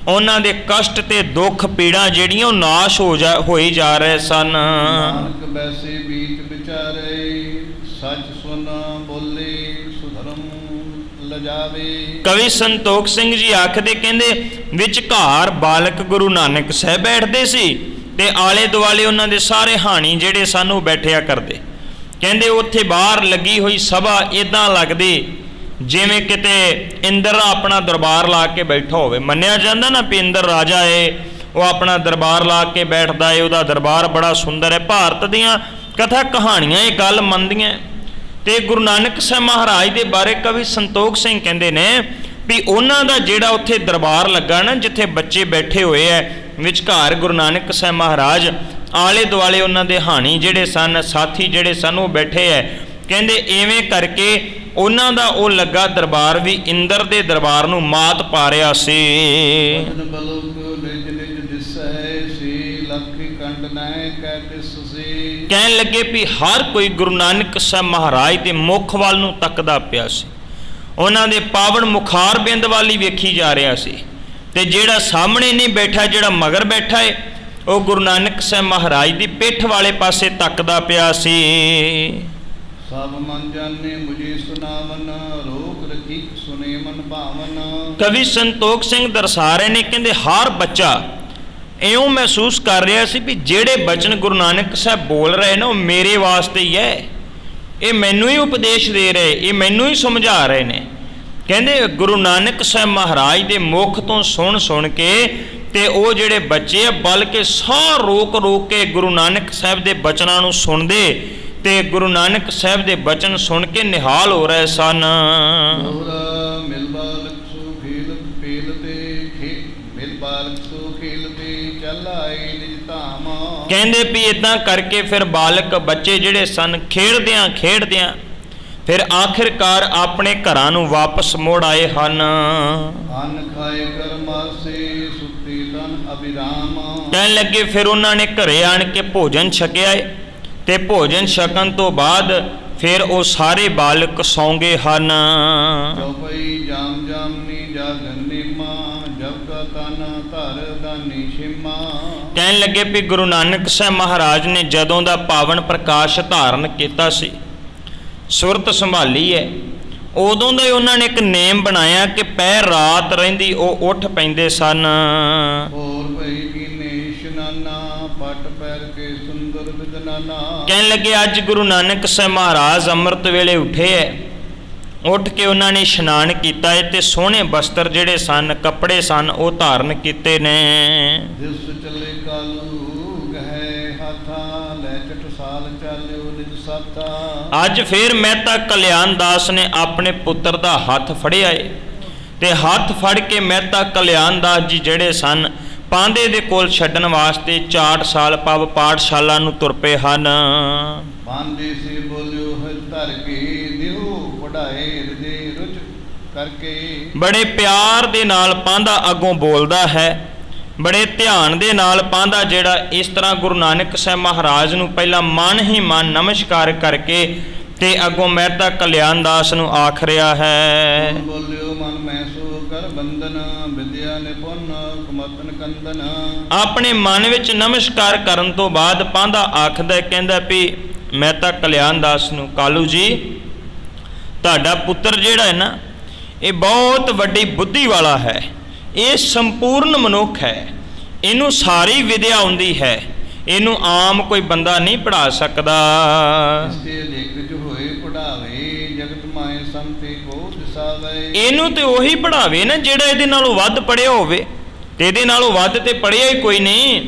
ਉਹਨਾਂ ਦੇ ਕਸ਼ਟ ਤੇ ਦੁੱਖ ਪੀੜਾਂ ਜਿਹੜੀਆਂ ਉਹ ਨਾਸ਼ ਹੋਈ ਜਾ ਰਹੇ ਸਨ। ਨਾਨਕ ਬੈਸੇ ਬੀਚ ਵਿਚਾਰੇ ਸੱਚ ਸੁਨ ਬੋਲੇ ਸੁਧਰਮ ਲਜਾਵੇ। ਕਵੀ ਸੰਤੋਖ ਸਿੰਘ ਜੀ ਆਖਦੇ ਕਹਿੰਦੇ ਵਿਚਕਾਰ ਬਾਲਕ ਗੁਰੂ ਨਾਨਕ ਸਾਹਿਬ ਬੈਠਦੇ ਸੀ ਤੇ ਆਲੇ ਦੁਆਲੇ ਉਹਨਾਂ ਦੇ ਸਾਰੇ ਹਾਣੀ ਜਿਹੜੇ ਸਨ ਉਹ ਬੈਠਿਆ ਕਰਦੇ। ਕਹਿੰਦੇ ਉੱਥੇ ਬਾਹਰ ਲੱਗੀ ਹੋਈ ਸਭਾ ਇਦਾਂ ਲੱਗਦੀ ਜਿਵੇਂ ਕਿਤੇ ਇੰਦਰ ਆਪਣਾ ਦਰਬਾਰ ਲਾ ਕੇ ਬੈਠਾ ਹੋਵੇ। ਮੰਨਿਆ ਜਾਂਦਾ ਨਾ ਵੀ ਇੰਦਰ ਰਾਜਾ ਏ, ਉਹ ਆਪਣਾ ਦਰਬਾਰ ਲਾ ਕੇ ਬੈਠਦਾ ਏ, ਉਹਦਾ ਦਰਬਾਰ ਬੜਾ ਸੁੰਦਰ ਹੈ। ਭਾਰਤ ਦੀਆਂ ਕਥਾ ਕਹਾਣੀਆਂ ਇਹ ਗੱਲ ਮੰਨਦੀਆਂ। ਤੇ ਗੁਰੂ ਨਾਨਕ ਸਾਹਿਬ ਮਹਾਰਾਜ ਦੇ ਬਾਰੇ ਕਵੀ ਸੰਤੋਖ ਸਿੰਘ ਕਹਿੰਦੇ ਨੇ ਵੀ ਉਹਨਾਂ ਦਾ ਜਿਹੜਾ ਉੱਥੇ ਦਰਬਾਰ ਲੱਗਾ ਨਾ, ਜਿੱਥੇ ਬੱਚੇ ਬੈਠੇ ਹੋਏ ਐ, ਵਿਚਕਾਰ ਗੁਰੂ ਨਾਨਕ ਸਾਹਿਬ ਮਹਾਰਾਜ, ਆਲੇ ਦੁਆਲੇ ਉਹਨਾਂ ਦੇ ਹਾਣੀ ਜਿਹੜੇ ਸਨ, ਸਾਥੀ ਜਿਹੜੇ ਸਨ ਉਹ ਬੈਠੇ ਐ। ਕਹਿੰਦੇ ਇਵੇਂ ਕਰਕੇ ਉਹਨਾਂ ਦਾ ਉਹ ਲੱਗਾ ਦਰਬਾਰ ਵੀ ਇੰਦਰ ਦੇ ਦਰਬਾਰ ਨੂੰ ਮਾਤ ਪਾ ਰਿਹਾ ਸੀ। ਕਹਿਣ ਲੱਗੇ ਵੀ ਹਰ ਕੋਈ ਗੁਰੂ ਨਾਨਕ ਸਾਹਿਬ ਮਹਾਰਾਜ ਦੇ ਮੁਖ ਵੱਲ ਨੂੰ ਤੱਕਦਾ ਪਿਆ ਸੀ, ਉਹਨਾਂ ਦੇ ਪਾਵਨ ਮੁਖਾਰ ਬਿੰਦ ਵੱਲ ਹੀ ਵੇਖੀ ਜਾ ਰਿਹਾ ਸੀ। ਤੇ ਜਿਹੜਾ ਸਾਹਮਣੇ ਨਹੀਂ ਬੈਠਾ, ਜਿਹੜਾ ਮਗਰ ਬੈਠਾ ਏ, ਉਹ ਗੁਰੂ ਨਾਨਕ ਸਾਹਿਬ ਮਹਾਰਾਜ ਦੀ ਪਿੱਠ ਵਾਲੇ ਪਾਸੇ ਤੱਕਦਾ ਪਿਆ ਸੀ। ਸਭ ਮਨ ਜਾਣੇ ਮੁਝੇ ਸੁਨਾਵਨ ਰੋਕ ਰਖੀ ਸੁਨੇ ਮਨ ਭਾਵਨ। ਕਵੀ ਸੰਤੋਖ ਸਿੰਘ ਦਰਸਾ ਰਹੇ ਨੇ ਕਹਿੰਦੇ ਹਰ ਬੱਚਾ ਇਉਂ ਮਹਿਸੂਸ ਕਰ ਰਿਹਾ ਸੀ ਵੀ ਜਿਹੜੇ ਬਚਨ ਗੁਰੂ ਨਾਨਕ ਸਾਹਿਬ ਬੋਲ ਰਹੇ ਨੇ ਉਹ ਮੇਰੇ ਵਾਸਤੇ ਹੀ ਹੈ, ਇਹ ਮੈਨੂੰ ਹੀ ਉਪਦੇਸ਼ ਦੇ ਰਹੇ, ਇਹ ਮੈਨੂੰ ਹੀ ਸਮਝਾ ਰਹੇ ਨੇ। ਕਹਿੰਦੇ ਗੁਰੂ ਨਾਨਕ ਸਾਹਿਬ ਮਹਾਰਾਜ ਦੇ ਮੁਖ ਤੋਂ ਸੁਣ ਕੇ ਤੇ ਉਹ ਜਿਹੜੇ ਬੱਚੇ ਆ ਬਲਕਿ ਸਾਹ ਰੋਕ ਕੇ ਗੁਰੂ ਨਾਨਕ ਸਾਹਿਬ ਦੇ ਬਚਨਾਂ ਨੂੰ ਸੁਣਦੇ ਤੇ ਗੁਰੂ ਨਾਨਕ ਸਾਹਿਬ ਦੇ ਬਚਨ ਸੁਣ ਕੇ ਨਿਹਾਲ ਹੋ ਰਹੇ ਸਨ। ਮਿਲ ਬਾਲਕ ਸੋ ਖੇਲ ਪੇਲ ਤੇ ਮਿਲ ਬਾਲਕ ਸੋ ਖੇਲ ਤੇ ਚੱਲ ਆਏ ਨਿਜ ਧਾਮ। ਕਹਿੰਦੇ ਵੀ ਇਦਾਂ ਕਰਕੇ ਫਿਰ ਬਾਲਕ ਬੱਚੇ ਜਿਹੜੇ ਸਨ ਖੇਡਦਿਆਂ ਫਿਰ ਆਖਿਰਕਾਰ ਆਪਣੇ ਘਰਾਂ ਨੂੰ ਵਾਪਸ ਮੁੜ ਆਏ ਹਨ। ਅੰਨ ਖਾਏ ਕਰਮਾਸੇ ਸੁੱਤੀ ਤਨ ਅਬਿਰਾਮ। ਕਹਿਣ ਲੱਗੇ ਫਿਰ ਉਹਨਾਂ ਨੇ ਘਰੇ ਆਣ ਕੇ ਭੋਜਨ ਛਕਿਆ ਏ ਤੇ ਭੋਜਨ ਛਕਣ ਤੋਂ ਬਾਅਦ ਫਿਰ ਉਹ ਸਾਰੇ ਬਾਲਕ ਸੌਂ ਗਏ ਹਨ। ਚੌਪਈ ਜਾਮ ਜਾਮਨੀ ਜਾਗਨ ਨੀਮਾ ਜਬ ਕਾ ਤਨ ਧਰ ਦਾਨੀ ਛਿਮਾ। ਕਹਿਣ ਲੱਗੇ ਵੀ ਗੁਰੂ ਨਾਨਕ ਸਾਹਿਬ ਮਹਾਰਾਜ ਨੇ ਜਦੋਂ ਦਾ ਪਾਵਨ ਪ੍ਰਕਾਸ਼ ਧਾਰਨ ਕੀਤਾ ਸੀ, ਸੁਰਤ ਸੰਭਾਲੀ ਹੈ, ਉਦੋਂ ਦਾ ਹੀ ਉਹਨਾਂ ਨੇ ਇੱਕ ਨੇਮ ਬਣਾਇਆ ਕਿ ਪਹਿਰ ਰਾਤ ਰਹਿੰਦੀ ਉਹ ਉੱਠ ਪੈਂਦੇ ਸਨ। ਹੋਰ ਭਈ ਕੀਨੇ ਇਸ਼ਨਾਨਾ ਪਟ ਪੈਰ ਕੇ ਸੁੰਦਰ ਵਿਦਨਾਨਾ। ਕਹਿਣ ਲੱਗੇ ਅੱਜ ਗੁਰੂ ਨਾਨਕ ਸਾਹਿਬ ਮਹਾਰਾਜ ਅੰਮ੍ਰਿਤ ਵੇਲੇ ਉੱਠੇ ਐ, ਉੱਠ ਕੇ ਉਹਨਾਂ ਨੇ ਇਸ਼ਨਾਨ ਕੀਤਾ ਹੈ ਤੇ ਸੋਹਣੇ ਬਸਤਰ ਜਿਹੜੇ ਸਨ, ਕੱਪੜੇ ਸਨ, ਉਹ ਧਾਰਨ ਕੀਤੇ ਨੇ। ਜਿਸ ਚੱਲੇ ਕਾਲੂ ਗਏ ਹਾਥਾ ਲੈ ਚਟਸਾਲ ਚਾਲਿਓ ਨਿਜ ਸਾਥਾ। ਅੱਜ ਫਿਰ ਮਹਿਤਾ ਕਲਿਆਣ ਦਾਸ ਨੇ ਆਪਣੇ ਪੁੱਤਰ ਦਾ ਹੱਥ ਫੜਿਆ ਏ ਤੇ ਹੱਥ ਫੜ ਕੇ ਮਹਿਤਾ ਕਲਿਆਣ ਦਾਸ ਜੀ ਜਿਹੜੇ ਸਨ ਪਾਂਧੇ ਦੇ ਕੋਲ ਛੱਡਣ ਵਾਸਤੇ ਚਾਟਸਾਲ ਪਵ ਪਾਠਸ਼ਾਲਾ ਨੂੰ ਤੁਰ ਪਏ ਹਨ। ਪਾਂਧੇ ਸੇ ਬੋਲਿਓ ਹੈ ਧਰ ਕੇ ਦਿਓ ਵਢਾਏ ਹਿਰਦੇ ਰੁਚ ਕਰਕੇ। ਬੜੇ ਪਿਆਰ ਦੇ ਨਾਲ ਪਾਂਧਾ ਅੱਗੋਂ ਬੋਲਦਾ ਹੈ, ਬੜੇ ਧਿਆਨ ਦੇ ਨਾਲ ਪਾਂਧਾ ਜਿਹੜਾ ਇਸ ਤਰ੍ਹਾਂ ਗੁਰੂ ਨਾਨਕ ਸਾਹਿਬ ਮਹਾਰਾਜ ਨੂੰ ਪਹਿਲਾਂ ਮਨ ਹੀ ਮਨ ਨਮਸਕਾਰ ਕਰਕੇ ਤੇ ਅੱਗੋਂ ਮਹਿਤਾ ਕਲਿਆਣ ਦਾਸ ਨੂੰ ਆਖ ਰਿਹਾ ਹੈ। ਬੋਲਿਓ ਮਨ ਮੈਂ ਸੋ ਕਰ ਬੰਦਨ ਵਿਦਿਆ ਨਿਪੁੰਨ ਕੁਮਤਨ ਕੰਦਨ। ਆਪਣੇ ਮਨ ਵਿੱਚ ਨਮਸਕਾਰ ਕਰਨ ਤੋਂ ਬਾਅਦ ਪਾਂਧਾ ਆਖਦਾ, ਕਹਿੰਦਾ ਵੀ ਮਹਿਤਾ ਕਲਿਆਣ ਦਾਸ ਨੂੰ, ਕਾਲੂ ਜੀ ਤੁਹਾਡਾ ਪੁੱਤਰ ਜਿਹੜਾ ਹੈ ਨਾ ਇਹ ਬਹੁਤ ਵੱਡੀ ਬੁੱਧੀ ਵਾਲਾ ਹੈ, ਇਹ ਸੰਪੂਰਨ ਮਨੁੱਖ ਹੈ, ਇਹਨੂੰ ਸਾਰੀ ਵਿਦਿਆ ਆਉਂਦੀ ਹੈ, ਇਹਨੂੰ ਆਮ ਕੋਈ ਬੰਦਾ ਨਹੀਂ ਪੜ੍ਹਾ ਸਕਦਾ। ਇਸਤੇ ਲਿਖ ਜੋ ਹੋਏ ਪੜਾਵੇ ਜਗਤ ਮਾਏ ਸੰਤੇ ਕੋ ਦਿਸਾਵੇ। ਇਹਨੂੰ ਤੇ ਉਹੀ ਪੜ੍ਹਾਵੇ ਨਾ ਜਿਹੜਾ ਇਹਦੇ ਨਾਲੋਂ ਵੱਧ ਪੜ੍ਹਿਆ ਹੋਵੇ, ਤੇ ਇਹਦੇ ਨਾਲੋਂ ਵੱਧ ਤੇ ਪੜ੍ਹਿਆ ਹੀ ਕੋਈ ਨਹੀਂ,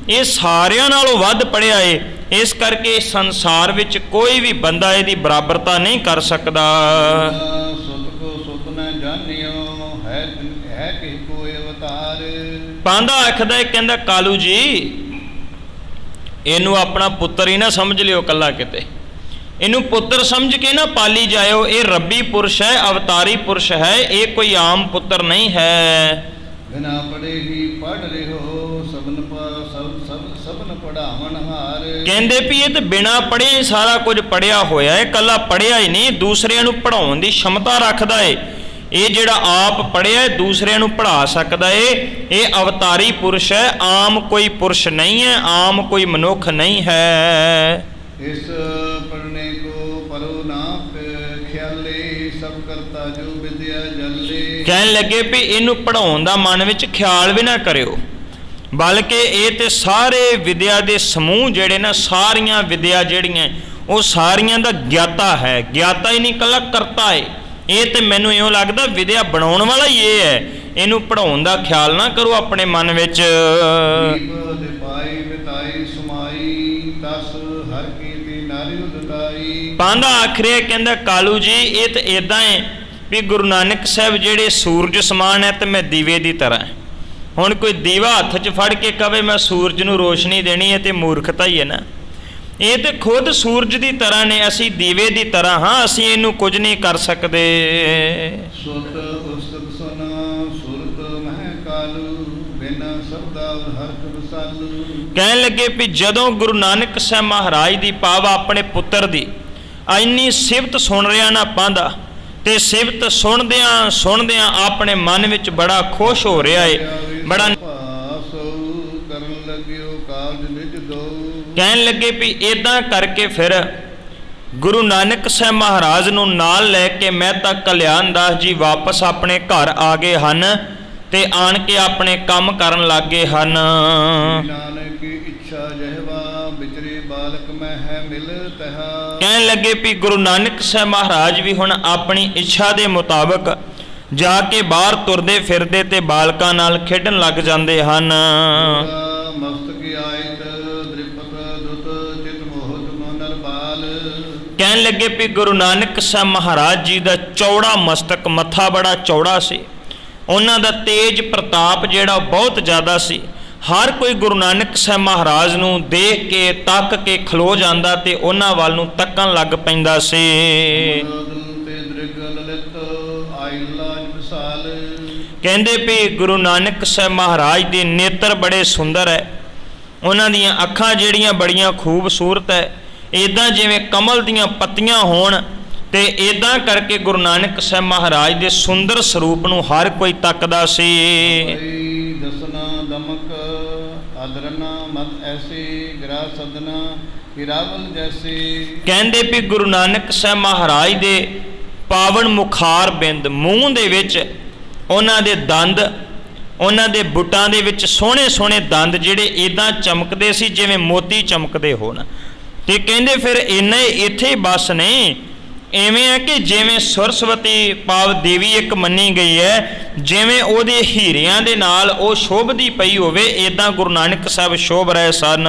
ਇਹ ਸਾਰਿਆਂ ਨਾਲੋਂ ਵੱਧ ਪੜ੍ਹਿਆ ਏ। ਇਸ ਕਰਕੇ ਸੰਸਾਰ ਵਿੱਚ ਕੋਈ ਵੀ ਬੰਦਾ ਇਹਦੀ ਬਰਾਬਰਤਾ ਨਹੀਂ ਕਰ ਸਕਦਾ। ਸੁਤ ਕੋ ਸੁਤ ਨ ਜਾਣਿਓ ਹੈ ਕਿ ਕੋਈ ਅਵਤਾਰ। ਪਾਂਧਾ ਆਖਦਾ ਹੈ, ਕਹਿੰਦਾ ਕਾਲੂ ਜੀ ਇਹਨੂੰ ਆਪਣਾ ਪੁੱਤਰ ਹੀ ਨਾ ਸਮਝ ਲਿਓ ਕੱਲਾ ਕਿਤੇ, ਇਹਨੂੰ ਪੁੱਤਰ ਸਮਝ ਕੇ ਨਾ ਪਾਲੀ ਜਾਇਓ। ਇਹ ਰੱਬੀ ਪੁਰਸ਼ ਹੈ, ਅਵਤਾਰੀ ਪੁਰਸ਼ ਹੈ, ਇਹ ਕੋਈ ਆਮ ਪੁੱਤਰ ਨਹੀਂ ਹੈ। ਬਿਨਾ ਪੜੇ ਹੀ ਪੜ ਰਿਹੋ ਸਭਨ ਪੜਾਵਣ ਹਾਰ। ਕਹਿੰਦੇ ਵੀ ਇਹ ਤੇ ਬਿਨਾ ਪੜ੍ਹਿਆ ਹੀ ਸਾਰਾ ਕੁਝ ਪੜਿਆ ਹੋਇਆ ਹੈ, ਕੱਲਾ ਪੜਿਆ ਹੀ ਨਹੀਂ ਦੂਸਰਿਆਂ ਨੂੰ ਪੜਾਉਣ ਦੀ ਸ਼ਮਤਾ ਰੱਖਦਾ ਏ। ਇਹ ਜਿਹੜਾ ਆਪ ਪੜਿਆ ਦੂਸਰਿਆਂ ਨੂੰ ਪੜ੍ਹਾ ਸਕਦਾ ਏ, ਇਹ ਅਵਤਾਰੀ ਪੁਰਸ਼ ਹੈ, ਆਮ ਕੋਈ ਪੁਰਸ਼ ਨਹੀਂ ਹੈ, ਆਮ ਕੋਈ ਮਨੁੱਖ ਨਹੀਂ ਹੈ। ਇਸ ਪੜਨੇ ਕੋ ਪਰੋ ਨਾ ਖਿਆਲੇ ਸਭ ਕਰਤਾ ਜੋ ਵਿਦਿਆ ਜਲੇ। ਕਹਿਣ ਲੱਗੇ ਵੀ ਇਹਨੂੰ ਪੜਾਉਣ ਦਾ ਮਨ ਵਿੱਚ ਖਿਆਲ ਵੀ ਨਾ ਕਰਿਓ, ਬਲਕਿ ਇਹ ਤੇ ਸਾਰੇ ਵਿਦਿਆ ਦੇ ਸਮੂਹ ਜਿਹੜੇ ਨਾ, ਸਾਰੀਆਂ ਵਿਦਿਆ ਜਿਹੜੀਆਂ ਉਹ ਸਾਰੀਆਂ ਦਾ ਗਿਆਤਾ ਹੈ। ਗਿਆਤਾ ਹੀ ਨਹੀਂ ਕੱਲਾ ਕਰਤਾ ਹੈ। ਇਹ ਤੇ ਮੈਨੂੰ ਇਉਂ ਲੱਗਦਾ ਵਿਦਿਆ ਬਣਾਉਣ ਵਾਲਾ ਹੀ ਇਹ ਹੈ। ਇਹਨੂੰ ਪੜਾਉਣ ਦਾ ਖਿਆਲ ਨਾ ਕਰੋ ਆਪਣੇ ਮਨ ਵਿੱਚ। ਪਾਂਧਾ ਆਖਰੇ ਕਹਿੰਦਾ ਕਾਲੂ ਜੀ ਇਹ ਤੇ ਇਦਾਂ ਹੈ ਵੀ ਗੁਰੂ ਨਾਨਕ ਸਾਹਿਬ ਜਿਹੜੇ ਸੂਰਜ ਸਮਾਨ ਹੈ ਤੇ ਮੈਂ ਦੀਵੇ ਦੀ ਤਰ੍ਹਾਂ। ਹੁਣ ਕੋਈ ਦੀਵਾ ਹੱਥ 'ਚ ਫੜ ਕੇ ਕਵੇ ਮੈਂ ਸੂਰਜ ਨੂੰ ਰੋਸ਼ਨੀ ਦੇਣੀ ਹੈ ਤੇ ਮੂਰਖਤਾ ਹੀ ਹੈ ਨਾ। ਇਹ ਤੇ ਖੁਦ ਸੂਰਜ ਦੀ ਤਰ੍ਹਾਂ ਨੇ, ਅਸੀਂ ਦੀਵੇ ਦੀ ਤਰ੍ਹਾਂ ਹਾਂ, ਅਸੀਂ ਇਹਨੂੰ ਕੁਝ ਨਹੀਂ ਕਰ ਸਕਦੇ। ਸੁਤ ਉਸਤਤ ਸੁਨ ਸੁਰਤ ਮਹਿ ਕਾਲੂ ਬਿਨ ਸਬਦਾ ਹਰਖ ਵਸਾਲੂ। ਕਹਿਣ ਲੱਗੇ ਵੀ ਜਦੋਂ ਗੁਰੂ ਨਾਨਕ ਸਾਹਿਬ ਮਹਾਰਾਜ ਦੀ ਭਾਵ ਆਪਣੇ ਪੁੱਤਰ ਦੀ ਇੰਨੀ ਸਿਫਤ ਸੁਣ ਰਿਹਾ ਨਾ ਪਾਂਧਾ, ਤੇ ਸਿਫਤ ਸੁਣਦਿਆਂ ਸੁਣਦਿਆਂ ਆਪਣੇ ਮਨ ਵਿੱਚ ਬੜਾ ਖੁਸ਼ ਹੋ ਰਿਹਾ ਏ, ਬੜਾ ਕਰਨ ਲੱਗਿਓ ਕਾਰਜ ਨਿਜ ਦੋ। ਕਹਿਣ ਲੱਗੇ ਵੀ ਇਦਾਂ ਕਰਕੇ ਫਿਰ ਗੁਰੂ ਨਾਨਕ ਸਾਹਿਬ ਮਹਾਰਾਜ ਨੂੰ ਨਾਲ ਲੈ ਕੇ ਮਹਿਤਾ ਕਲਿਆਣ ਦਾਸ ਜੀ ਵਾਪਸ ਆਪਣੇ ਘਰ ਆ ਗਏ ਹਨ ਤੇ ਆਣ ਕੇ ਆਪਣੇ ਕੰਮ ਕਰਨ ਲੱਗ ਗਏ ਹਨ। ਨਾਨਕ ਇੱਛਾ ਜਹਵਾ ਵਿਚਰੇ ਬਾਲਕ ਮੈਂ ਹੈ ਮਿਲ ਤਹਾ। ਕਹਿਣ ਲੱਗੇ ਵੀ ਗੁਰੂ ਨਾਨਕ ਸਾਹਿਬ ਮਹਾਰਾਜ ਵੀ ਹੁਣ ਆਪਣੀ ਇੱਛਾ ਦੇ ਮੁਤਾਬਕ ਜਾ ਕੇ ਬਾਹਰ ਤੁਰਦੇ ਫਿਰਦੇ ਤੇ ਬਾਲਕਾਂ ਨਾਲ ਖੇਡਣ ਲੱਗ ਜਾਂਦੇ ਹਨ। ਮਸਤਕ ਆਇਤ ਦ੍ਰਿਪਤ ਦੁਤ ਚਿਤ ਮੋਹਤ ਮਨਰ ਬਾਲ। ਕਹਿਣ ਲੱਗੇ ਵੀ ਗੁਰੂ ਨਾਨਕ ਸਾਹਿਬ ਮਹਾਰਾਜ ਜੀ ਦਾ ਚੌੜਾ ਮਸਤਕ, ਮੱਥਾ ਬੜਾ ਚੌੜਾ ਸੀ, ਉਹਨਾਂ ਦਾ ਤੇਜ ਪ੍ਰਤਾਪ ਜਿਹੜਾ ਬਹੁਤ ਜ਼ਿਆਦਾ ਸੀ। ਹਰ ਕੋਈ ਗੁਰੂ ਨਾਨਕ ਸਾਹਿਬ ਮਹਾਰਾਜ ਨੂੰ ਦੇਖ ਕੇ ਤੱਕ ਕੇ ਖਲੋ ਜਾਂਦਾ ਤੇ ਉਹਨਾਂ ਵੱਲ ਨੂੰ ਤੱਕਣ ਲੱਗ ਪੈਂਦਾ ਸੀ। ਕਹਿੰਦੇ ਵੀ ਗੁਰੂ ਨਾਨਕ ਸਾਹਿਬ ਮਹਾਰਾਜ ਦੇ ਨੇਤਰ ਬੜੇ ਸੁੰਦਰ ਹੈ, ਉਹਨਾਂ ਦੀਆਂ ਅੱਖਾਂ ਜਿਹੜੀਆਂ ਬੜੀਆਂ ਖੂਬਸੂਰਤ ਹੈ, ਇੱਦਾਂ ਜਿਵੇਂ ਕਮਲ ਦੀਆਂ ਪੱਤੀਆਂ ਹੋਣ। ਤੇ ਇਦਾਂ ਕਰਕੇ ਗੁਰੂ ਨਾਨਕ ਸਾਹਿਬ ਮਹਾਰਾਜ ਦੇ ਸੁੰਦਰ ਸਰੂਪ ਨੂੰ ਹਰ ਕੋਈ ਤੱਕਦਾ ਸੀ। ਦਸਨਾ ਦਮਕ ਅਦਰਨਾ ਮਤ ਐਸੇ ਗਰਾ ਸਦਨਾ ਹਿਰਾਵਲ ਜੈਸੇ। ਕਹਿੰਦੇ ਵੀ ਗੁਰੂ ਨਾਨਕ ਸਾਹਿਬ ਮਹਾਰਾਜ ਦੇ ਪਾਵਨ ਮੁਖਾਰ ਬਿੰਦ, ਮੂੰਹ ਦੇ ਵਿੱਚ ਉਹਨਾਂ ਦੇ ਦੰਦ, ਉਹਨਾਂ ਦੇ ਬੁੱਟਾਂ ਦੇ ਵਿੱਚ ਸੋਹਣੇ ਸੋਹਣੇ ਦੰਦ ਜਿਹੜੇ ਇਦਾਂ ਚਮਕਦੇ ਸੀ ਜਿਵੇਂ ਮੋਤੀ ਚਮਕਦੇ ਹੋਣ। ਤੇ ਕਹਿੰਦੇ ਫਿਰ ਇੰਨੇ ਇੱਥੇ ਬਸ ਨੇ, ਇਵੇਂ ਹੈ ਕਿ ਜਿਵੇਂ ਸਰਸਵਤੀ ਭਾਵ ਦੇਵੀ ਇੱਕ ਮੰਨੀ ਗਈ ਹੈ, ਜਿਵੇਂ ਉਹਦੇ ਹੀਰਿਆਂ ਦੇ ਨਾਲ ਉਹ ਸ਼ੋਭਦੀ ਪਈ ਹੋਵੇ, ਇਦਾਂ ਗੁਰੂ ਨਾਨਕ ਸਾਹਿਬ ਸ਼ੋਭ ਰਹੇ ਸਨ।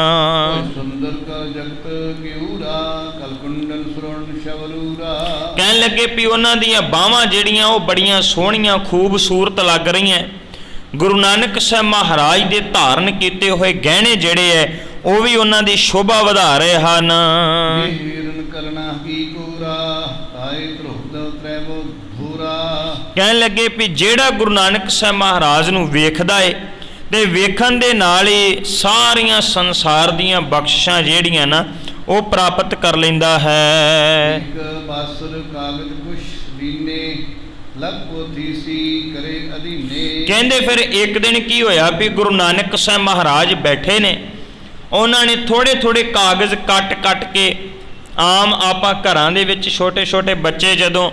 ਸੁੰਦਰ ਕਾ ਜਗਤ ਕਿਉਰਾ ਕਲਕੁੰਡਲ ਸੁਰਣ ਸ਼ਵਲੂਰਾ। ਕਹਿਣ ਲੱਗੇ ਵੀ ਉਹਨਾਂ ਦੀਆਂ ਬਾਹਾਂ ਜਿਹੜੀਆਂ ਉਹ ਬੜੀਆਂ ਸੋਹਣੀਆਂ ਖੂਬਸੂਰਤ ਲੱਗ ਰਹੀਆਂ। ਗੁਰੂ ਨਾਨਕ ਸਾਹਿਬ ਮਹਾਰਾਜ ਦੇ ਧਾਰਨ ਕੀਤੇ ਹੋਏ ਗਹਿਣੇ ਜਿਹੜੇ ਹੈ ਉਹ ਵੀ ਉਹਨਾਂ ਦੀ ਸ਼ੋਭਾ ਵਧਾ ਰਹੇ ਹਨ। ਕਹਿਣ ਲੱਗੇ ਵੀ ਜਿਹੜਾ ਗੁਰੂ ਨਾਨਕ ਸਾਹਿਬ ਮਹਾਰਾਜ ਨੂੰ ਵੇਖਦਾ ਏ ਤੇ ਵੇਖਣ ਦੇ ਨਾਲ ਹੀ ਸਾਰੀਆਂ ਸੰਸਾਰ ਦੀਆਂ ਬਖਸ਼ਿਸ਼ਾਂ ਜਿਹੜੀਆਂ ਨਾ ਉਹ ਪ੍ਰਾਪਤ ਕਰ ਲੈਂਦਾ ਹੈ। ਕਹਿੰਦੇ ਫਿਰ ਇੱਕ ਦਿਨ ਕੀ ਹੋਇਆ ਵੀ ਗੁਰੂ ਨਾਨਕ ਸਾਹਿਬ ਮਹਾਰਾਜ ਬੈਠੇ ਨੇ, ਉਹਨਾਂ ਨੇ ਥੋੜੇ ਥੋੜੇ ਕਾਗਜ਼ ਕੱਟ ਕੇ, ਆਮ ਆਪਾਂ ਘਰਾਂ ਦੇ ਵਿੱਚ ਛੋਟੇ ਛੋਟੇ ਬੱਚੇ ਜਦੋਂ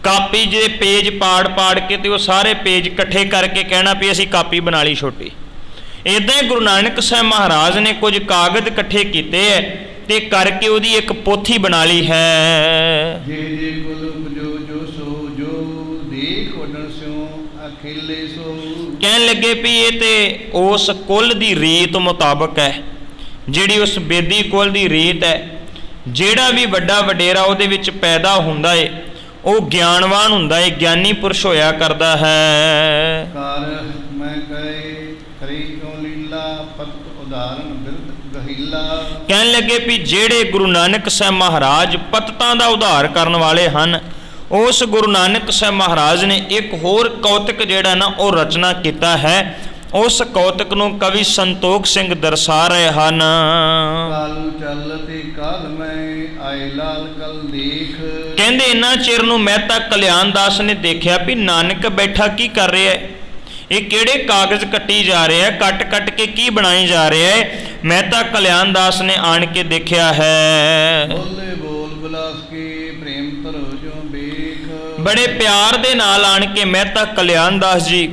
ਕਾਪੀ ਦੇ ਪੇਜ ਪਾੜ ਕੇ ਤੇ ਉਹ ਸਾਰੇ ਪੇਜ ਇਕੱਠੇ ਕਰਕੇ ਕਹਿਣਾ ਵੀ ਅਸੀਂ ਕਾਪੀ ਬਣਾ ਲਈ ਛੋਟੀ, ਇੱਦਾਂ ਹੀ ਗੁਰੂ ਨਾਨਕ ਸਾਹਿਬ ਮਹਾਰਾਜ ਨੇ ਕੁਝ ਕਾਗਜ਼ ਇਕੱਠੇ ਕੀਤੇ ਹੈ ਤੇ ਕਰਕੇ ਉਹਦੀ ਇੱਕ ਪੋਥੀ ਬਣਾ ਲਈ ਹੈ। ਕਹਿਣ ਲੱਗੇ ਵੀ ਇਹ ਤੇ ਉਸ ਕੁੱਲ ਦੀ ਰੀਤ ਮੁਤਾਬਕ ਹੈ, ਜਿਹੜੀ ਉਸ ਬੇਦੀ ਕੁਲ ਦੀ ਰੀਤ ਹੈ। ਜਿਹੜਾ ਵੀ ਵੱਡਾ ਵਡੇਰਾ ਉਹਦੇ ਵਿੱਚ ਪੈਦਾ ਹੁੰਦਾ ਏ ਉਹ ਗਿਆਨਵਾਨ ਹੁੰਦਾ ਏ, ਗਿਆਨੀ ਪੁਰਸ਼ ਹੋਇਆ ਕਰਦਾ ਹੈ। ਕਰ ਮੈਂ ਕਹੇ ਕਰੀ ਕਿਉ ਲੀਲਾ ਪਤ ਉਦਾਹਰਨ ਬਿਰਧ ਗਹੀਲਾ। ਕਹਿਣ ਲੱਗੇ ਵੀ ਜਿਹੜੇ ਗੁਰੂ ਨਾਨਕ ਸਾਹਿਬ ਮਹਾਰਾਜ ਪਤਤਾਂ ਦਾ ਉਧਾਰ ਕਰਨ ਵਾਲੇ ਹਨ, ਉਸ ਗੁਰੂ ਨਾਨਕ ਸਾਹਿਬ ਮਹਾਰਾਜ ਨੇ ਇੱਕ ਹੋਰ ਕੌਤਕ ਜਿਹੜਾ ਨਾ ਉਹ ਰਚਨਾ ਕੀਤਾ ਹੈ। ਉਸ ਕੌਤਕ ਨੂੰ ਕਵੀ ਸੰਤੋਖ ਸਿੰਘ ਦਰਸਾ ਰਹੇ ਹਨ। ਕਾਲੂ ਚੱਲ ਤੇ ਕਾਲ ਮੈਂ ਆਏ ਲਾਲ ਕਲ ਦੇਖ। ਕਹਿੰਦੇ ਇੰਨਾ ਚਿਰ ਨੂੰ ਮਹਿਤਾ ਕਲਿਆਣ ਦਾਸ ਨੇ ਦੇਖਿਆ ਵੀ ਨਾਨਕ ਬੈਠਾ ਕੀ ਕਰ ਰਿਹਾ ਹੈ, ਇਹ ਕਿਹੜੇ ਕਾਗਜ਼ ਕੱਟੀ ਜਾ ਰਹੇ ਹੈ, ਕੱਟ ਕੱਟ ਕੇ ਕੀ ਬਣਾਈ ਜਾ ਰਿਹਾ ਹੈ। ਮਹਿਤਾ ਕਲਿਆਣ ਦਾਸ ਨੇ ਆਣ ਕੇ ਦੇਖਿਆ ਹੈ। ਬੋਲੇ ਬੋਲ ਬਲਾਸ ਕੇ ਪ੍ਰੇਮ ਧਰੋ ਜੋ ਵੇਖ। ਬੜੇ ਪਿਆਰ ਦੇ ਨਾਲ ਆਣ ਕੇ ਮਹਿਤਾ ਕਲਿਆਣ ਦਾਸ ਜੀ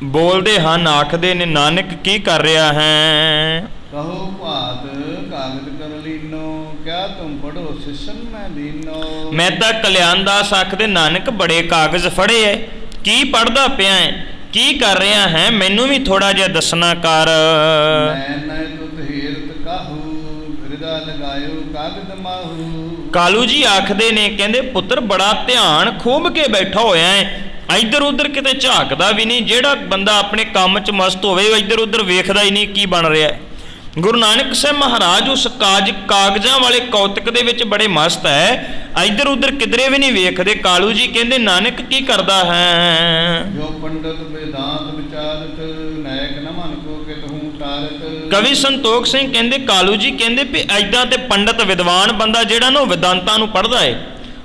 ਬੋਲਦੇ ਹਨ, ਆਖਦੇ ਨੇ ਨਾਨਕ ਕੀ ਕਰ ਰਿਹਾ ਹੈ। ਕਹੋ ਭਾਤ ਕਾਗਜ਼ ਕਰ ਲੀਨੋ ਕਿਆ ਤੁਮ ਪੜੋ ਸਿਸਨ ਮੈਂ ਦੀਨੋ। ਮਹਿਤਾ ਕਲਿਆਣ ਦਾਸ ਆਖਦੇ ਨਾਨਕ ਬੜੇ ਕਾਗਜ਼ ਫੜੇ ਐ, ਕੀ ਪੜਦਾ ਪਿਆ ਹੈ, ਕੀ ਕਰ ਰਿਹਾ ਹੈ, ਮੈਨੂੰ ਵੀ ਥੋੜਾ ਜਿਹਾ ਦੱਸਣਾ ਕਰ। ਮੈਂ ਤੁਧ ਹੀਰਤ ਕਾਹੂ ਹਿਰਦਾ ਲਗਾਇਓ ਕਾਗਜ਼ ਮਾਹੂ। ਕਾਲੂ ਜੀ ਆਖਦੇ ਨੇ, ਕਹਿੰਦੇ ਪੁੱਤਰ ਬੜਾ ਧਿਆਨ ਖੂਬ ਕੇ ਬੈਠਾ ਹੋਇਆ ਹੈ, ਇੱਧਰ ਉੱਧਰ ਕਿਤੇ ਝਾਕਦਾ ਵੀ ਨਹੀਂ। ਜਿਹੜਾ ਬੰਦਾ ਆਪਣੇ ਕੰਮ 'ਚ ਮਸਤ ਹੋਵੇ ਉਹ ਇੱਧਰ ਉੱਧਰ ਵੇਖਦਾ ਹੀ ਨਹੀਂ ਕੀ ਬਣ ਰਿਹਾ ਹੈ। ਗੁਰੂ ਨਾਨਕ ਸਾਹਿਬ ਮਹਾਰਾਜ ਉਸ ਕਾਗਜ਼ਾਂ ਵਾਲੇ ਕੌਤਕ ਦੇ ਵਿੱਚ ਬੜੇ ਮਸਤ ਹੈ, ਇੱਧਰ ਉੱਧਰ ਕਿਧਰੇ ਵੀ ਨਹੀਂ ਵੇਖਦੇ। ਕਾਲੂ ਜੀ ਕਹਿੰਦੇ ਨਾਨਕ ਕੀ ਕਰਦਾ ਹੈ। ਜੋ ਪੰਡਤ ਵੇਦਾਂਤ ਵਿਚਾਰਤ ਨਾਇਕ ਨ ਮਨ ਕੋ ਕਿਤਹੂ ਤਾਰਤ। ਕਵੀ ਸੰਤੋਖ ਸਿੰਘ ਕਹਿੰਦੇ ਕਾਲੂ ਜੀ ਕਹਿੰਦੇ ਵੀ ਐਦਾਂ ਤੇ ਪੰਡਤ ਵਿਦਵਾਨ ਬੰਦਾ ਜਿਹੜਾ ਨਾ ਉਹ ਵਿਦਾਂਤਾਂ ਨੂੰ ਪੜ੍ਹਦਾ ਏ,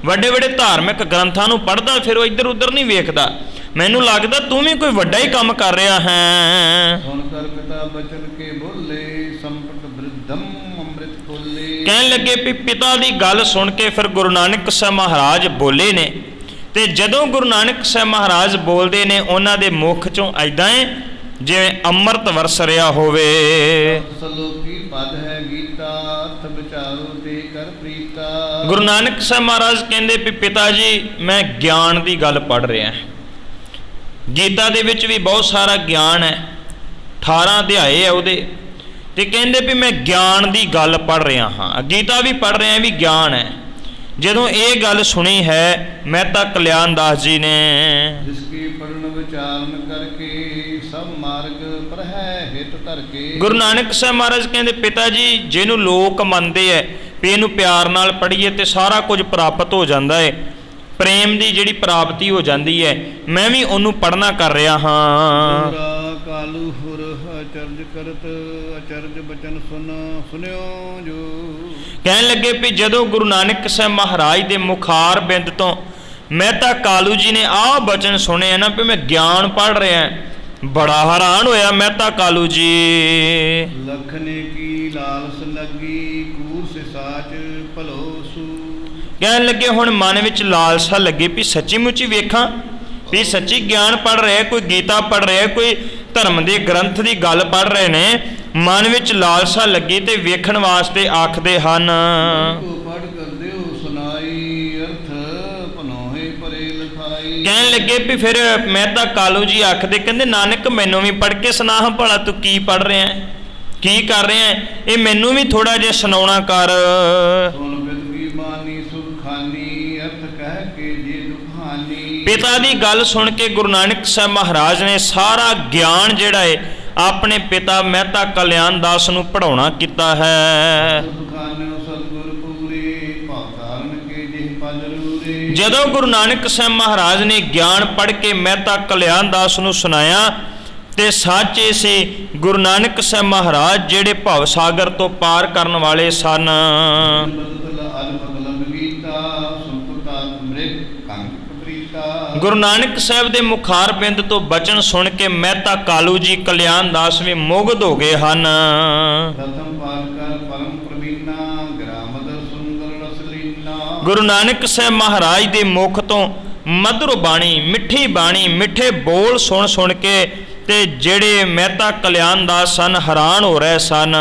ਵੱਡੇ ਵੱਡੇ ਧਾਰਮਿਕ ਗ੍ਰੰਥਾਂ ਨੂੰ ਪੜ੍ਹਦਾ, ਫਿਰ ਉਹ ਇੱਧਰ ਉੱਧਰ ਨਹੀਂ ਵੇਖਦਾ। ਮੈਨੂੰ ਲੱਗਦਾ ਤੂੰ ਵੀ ਕੋਈ ਵੱਡਾ ਹੀ ਕੰਮ ਕਰ ਰਿਹਾ ਹੈ। ਸੁਣ ਕਰ ਪਿਤਾ ਬਚਨ ਕੇ ਬੋਲੇ ਸੰਪਟ ਬ੍ਰਿਧਮ ਅੰਮ੍ਰਿਤ ਖੋਲੇ। ਕਹਿਣ ਲੱਗੇ ਵੀ ਪਿਤਾ ਦੀ ਗੱਲ ਸੁਣ ਕੇ ਫਿਰ ਗੁਰੂ ਨਾਨਕ ਸਾਹਿਬ ਮਹਾਰਾਜ ਬੋਲੇ ਨੇ, ਤੇ ਜਦੋਂ ਗੁਰੂ ਨਾਨਕ ਸਾਹਿਬ ਮਹਾਰਾਜ ਬੋਲਦੇ ਨੇ ਉਹਨਾਂ ਦੇ ਮੁਖ ਚੋਂ ਐਦਾਂ ਹੈ ਜਿਵੇਂ ਅੰਮ੍ਰਿਤ ਵਰਸ ਰਿਹਾ ਹੋਵੇ। ਸਲੋਕੀ ਪਦ ਹੈ ਗੀਤਾ ਅਰਥ ਵਿਚਾਰੋ ਤੇ ਕਰ ਪ੍ਰੀਤਾ। ਗੁਰੂ ਨਾਨਕ ਸਾਹਿਬ ਮਹਾਰਾਜ ਕਹਿੰਦੇ ਵੀ ਪਿਤਾ ਜੀ ਮੈਂ ਗਿਆਨ ਦੀ ਗੱਲ ਪੜ੍ਹ ਰਿਹਾ। ਗੀਤਾ ਦੇ ਵਿੱਚ ਵੀ ਬਹੁਤ ਸਾਰਾ ਗਿਆਨ ਹੈ, 18 ਅਧਿਆਏ ਹੈ ਉਹਦੇ, ਤੇ ਕਹਿੰਦੇ ਵੀ ਮੈਂ ਗਿਆਨ ਦੀ ਗੱਲ ਪੜ੍ਹ ਰਿਹਾ ਹਾਂ। ਗੀਤਾ ਵੀ ਪੜ੍ਹ ਰਿਹਾ ਵੀ ਗਿਆਨ ਹੈ। ਜਦੋਂ ਇਹ ਗੱਲ ਸੁਣੀ ਹੈ ਮਹਿਤਾ ਕਲਿਆਣ ਦਾਸ ਜੀ ਨੇ, ਜਿਸ ਕੀ ਪੜਨ ਵਿਚਾਰਨ ਕਰਕੇ ਸਭ ਮਾਰਗ ਪਰ ਹੈ ਹਿਤ ਧਰ ਕੇ। ਗੁਰੂ ਨਾਨਕ ਸਾਹਿਬ ਮਹਾਰਾਜ ਕਹਿੰਦੇ ਪਿਤਾ ਜੀ ਜਿਹਨੂੰ ਲੋਕ ਮੰਨਦੇ ਐ ਵੀ ਇਹਨੂੰ ਪਿਆਰ ਨਾਲ ਪੜ੍ਹੀਏ ਤੇ ਸਾਰਾ ਕੁਝ ਪ੍ਰਾਪਤ ਹੋ ਜਾਂਦਾ ਹੈ, ਪ੍ਰੇਮ ਦੀ ਜਿਹੜੀ ਪ੍ਰਾਪਤੀ ਹੋ ਜਾਂਦੀ ਹੈ, ਮੈਂ ਵੀ ਉਹਨੂੰ ਪੜ੍ਹਨਾ ਕਰ ਰਿਹਾ ਹਾਂ। ਕਾਲੂ ਹੁਰ ਅਚਰਜ ਕਰਤ ਅਚਰਜ ਬਚਨ ਸੁਨਿਓ ਜੋ। ਕਹਿਣ ਲੱਗੇ ਵੀ ਜਦੋਂ ਗੁਰੂ ਨਾਨਕ ਸਾਹਿਬ ਮਹਾਰਾਜ ਦੇ ਮੁਖਾਰ ਬਿੰਦ ਤੋਂ ਮਹਿਤਾ ਕਾਲੂ ਜੀ ਨੇ ਆਹ ਬਚਨ ਸੁਣੇ ਨਾ ਵੀ ਮੈਂ ਗਿਆਨ ਪੜ੍ਹ ਰਿਹਾ, ਬੜਾ ਹੈਰਾਨ ਹੋਇਆ ਮਹਿਤਾ ਕਾਲੂ ਜੀ। ਲਖਨੇ ਕੀ ਲਾਲਸ ਲੱਗੀ ਕੂਰ ਸੇ ਸਾਚ ਭਲੋ ਸੂ। ਕਹਿਣ ਲੱਗੇ ਹੁਣ ਮਨ ਵਿੱਚ ਲਾਲਸਾ ਲੱਗੀ ਵੀ ਸੱਚੀ ਮੁੱਚੀ ਵੇਖਾਂ ਵੀ ਸੱਚੀ ਗਿਆਨ ਪੜ੍ਹ ਰਿਹਾ, ਕੋਈ ਗੀਤਾ ਪੜ੍ਹ ਰਿਹਾ, ਕੋਈ ਧਰਮ ਦੇ ਗ੍ਰੰਥ ਦੀ ਗੱਲ ਪੜ੍ਹ ਰਹੇ ਨੇ। ਮਨ ਵਿੱਚ ਲਾਲਸਾ ਲੱਗੀ ਤੇ ਵੇਖਣ ਵਾਸਤੇ ਆਖਦੇ ਹਨ। ਪੜ੍ਹ ਕਰਦੇ ਹੋ ਸੁਨਾਈ ਅਰਥ ਭਨੋਹੇ ਪਰੇ ਲਿਖਾਈ। ਕਹਿਣ ਲੱਗੇ ਵੀ ਫਿਰ ਮਹਿਤਾ ਕਾਲੂ ਜੀ ਆਖਦੇ, ਕਹਿੰਦੇ ਨਾਨਕ ਮੈਨੂੰ ਵੀ ਪੜ੍ਹ ਕੇ ਸੁਣਾ ਭਲਾ ਤੂੰ ਕੀ ਪੜ੍ਹ ਰਿਹਾ ਹੈ, ਕੀ ਕਰ ਰਿਹਾ ਹੈ, ਇਹ ਮੈਨੂੰ ਵੀ ਥੋੜਾ ਜਿਹਾ ਸੁਣਾਉਣਾ ਕਰ। ਸੁਣ ਬਿਦਗੀ ਬਾਣੀ ਸੁਖਾਨੀ ਅਰਥ ਕਹਿ ਕੇ ਜੇ ਦੁਖਾਨੀ। ਪਿਤਾ ਦੀ ਗੱਲ ਸੁਣ ਕੇ ਗੁਰੂ ਨਾਨਕ ਸਾਹਿਬ ਮਹਾਰਾਜ ਨੇ ਸਾਰਾ ਗਿਆਨ ਜਿਹੜਾ ਹੈ ਆਪਣੇ ਪਿਤਾ ਮਹਿਤਾ ਕਲਿਆਣ ਦਾਸ ਨੂੰ ਪੜ੍ਹਾਉਣਾ ਕੀਤਾ ਹੈ। ਜਦੋਂ ਗੁਰੂ ਨਾਨਕ ਸਾਹਿਬ ਮਹਾਰਾਜ ਨੇ ਗਿਆਨ ਪੜ੍ਹ ਕੇ ਮਹਿਤਾ ਕਲਿਆਣ ਦਾਸ ਨੂੰ ਸੁਣਾਇਆ ਤੇ ਸਾਚੇ ਸੀ ਗੁਰੂ ਨਾਨਕ ਸਾਹਿਬ ਮਹਾਰਾਜ ਜਿਹੜੇ ਭਵ ਸਾਗਰ ਤੋਂ ਪਾਰ ਕਰਨ ਵਾਲੇ ਸਨ। ਗੁਰੂ ਨਾਨਕ ਸਾਹਿਬ ਦੇ ਮੁਖਾਰ ਬਿੰਦ ਤੋਂ ਬਚਨ ਸੁਣ ਕੇ ਮਹਿਤਾ ਕਾਲੂ ਜੀ ਕਲਿਆਣ ਦਾਸ ਵੀ ਮੁਗਧ ਹੋ ਗਏ ਹਨ। ਗੁਰੂ ਨਾਨਕ ਸਾਹਿਬ ਮਹਾਰਾਜ ਦੇ ਮੁਖ ਤੋਂ ਮਧੁਰ ਬਾਣੀ, ਮਿੱਠੀ ਬਾਣੀ, ਮਿੱਠੇ ਬੋਲ ਸੁਣ ਸੁਣ ਕੇ ਤੇ ਜਿਹੜੇ ਮਹਿਤਾ ਕਲਿਆਣ ਦਾਸ ਸਨ ਹੈਰਾਨ ਹੋ ਰਹੇ ਸਨ।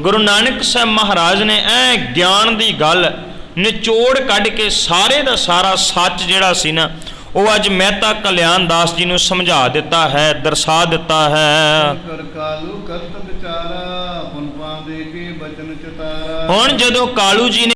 ਗੁਰੂ ਨਾਨਕ ਸਾਹਿਬ ਮਹਾਰਾਜ ਨੇ ਐ ਗਿਆਨ ਦੀ ਗੱਲ ਨਿਚੋੜ ਕੱਢ ਕੇ ਸਾਰੇ ਦਾ ਸਾਰਾ ਸੱਚ ਜਿਹੜਾ ਸੀ ਨਾ ਉਹ ਅੱਜ ਮਹਿਤਾ ਕਲਿਆਣ ਦਾਸ ਜੀ ਨੂੰ ਸਮਝਾ ਦਿੱਤਾ ਹੈ, ਦਰਸਾ ਦਿੱਤਾ ਹੈ। ਕਰ ਕਾਲੂ ਕਰਤ ਵਿਚਾਰਾ ਪੁਨ ਪਾਉਂਦੇ ਕੇ ਬਚਨ ਚਤਾਰਾ। ਹੁਣ ਜਦੋਂ ਕਾਲੂ ਜੀ ਨੇ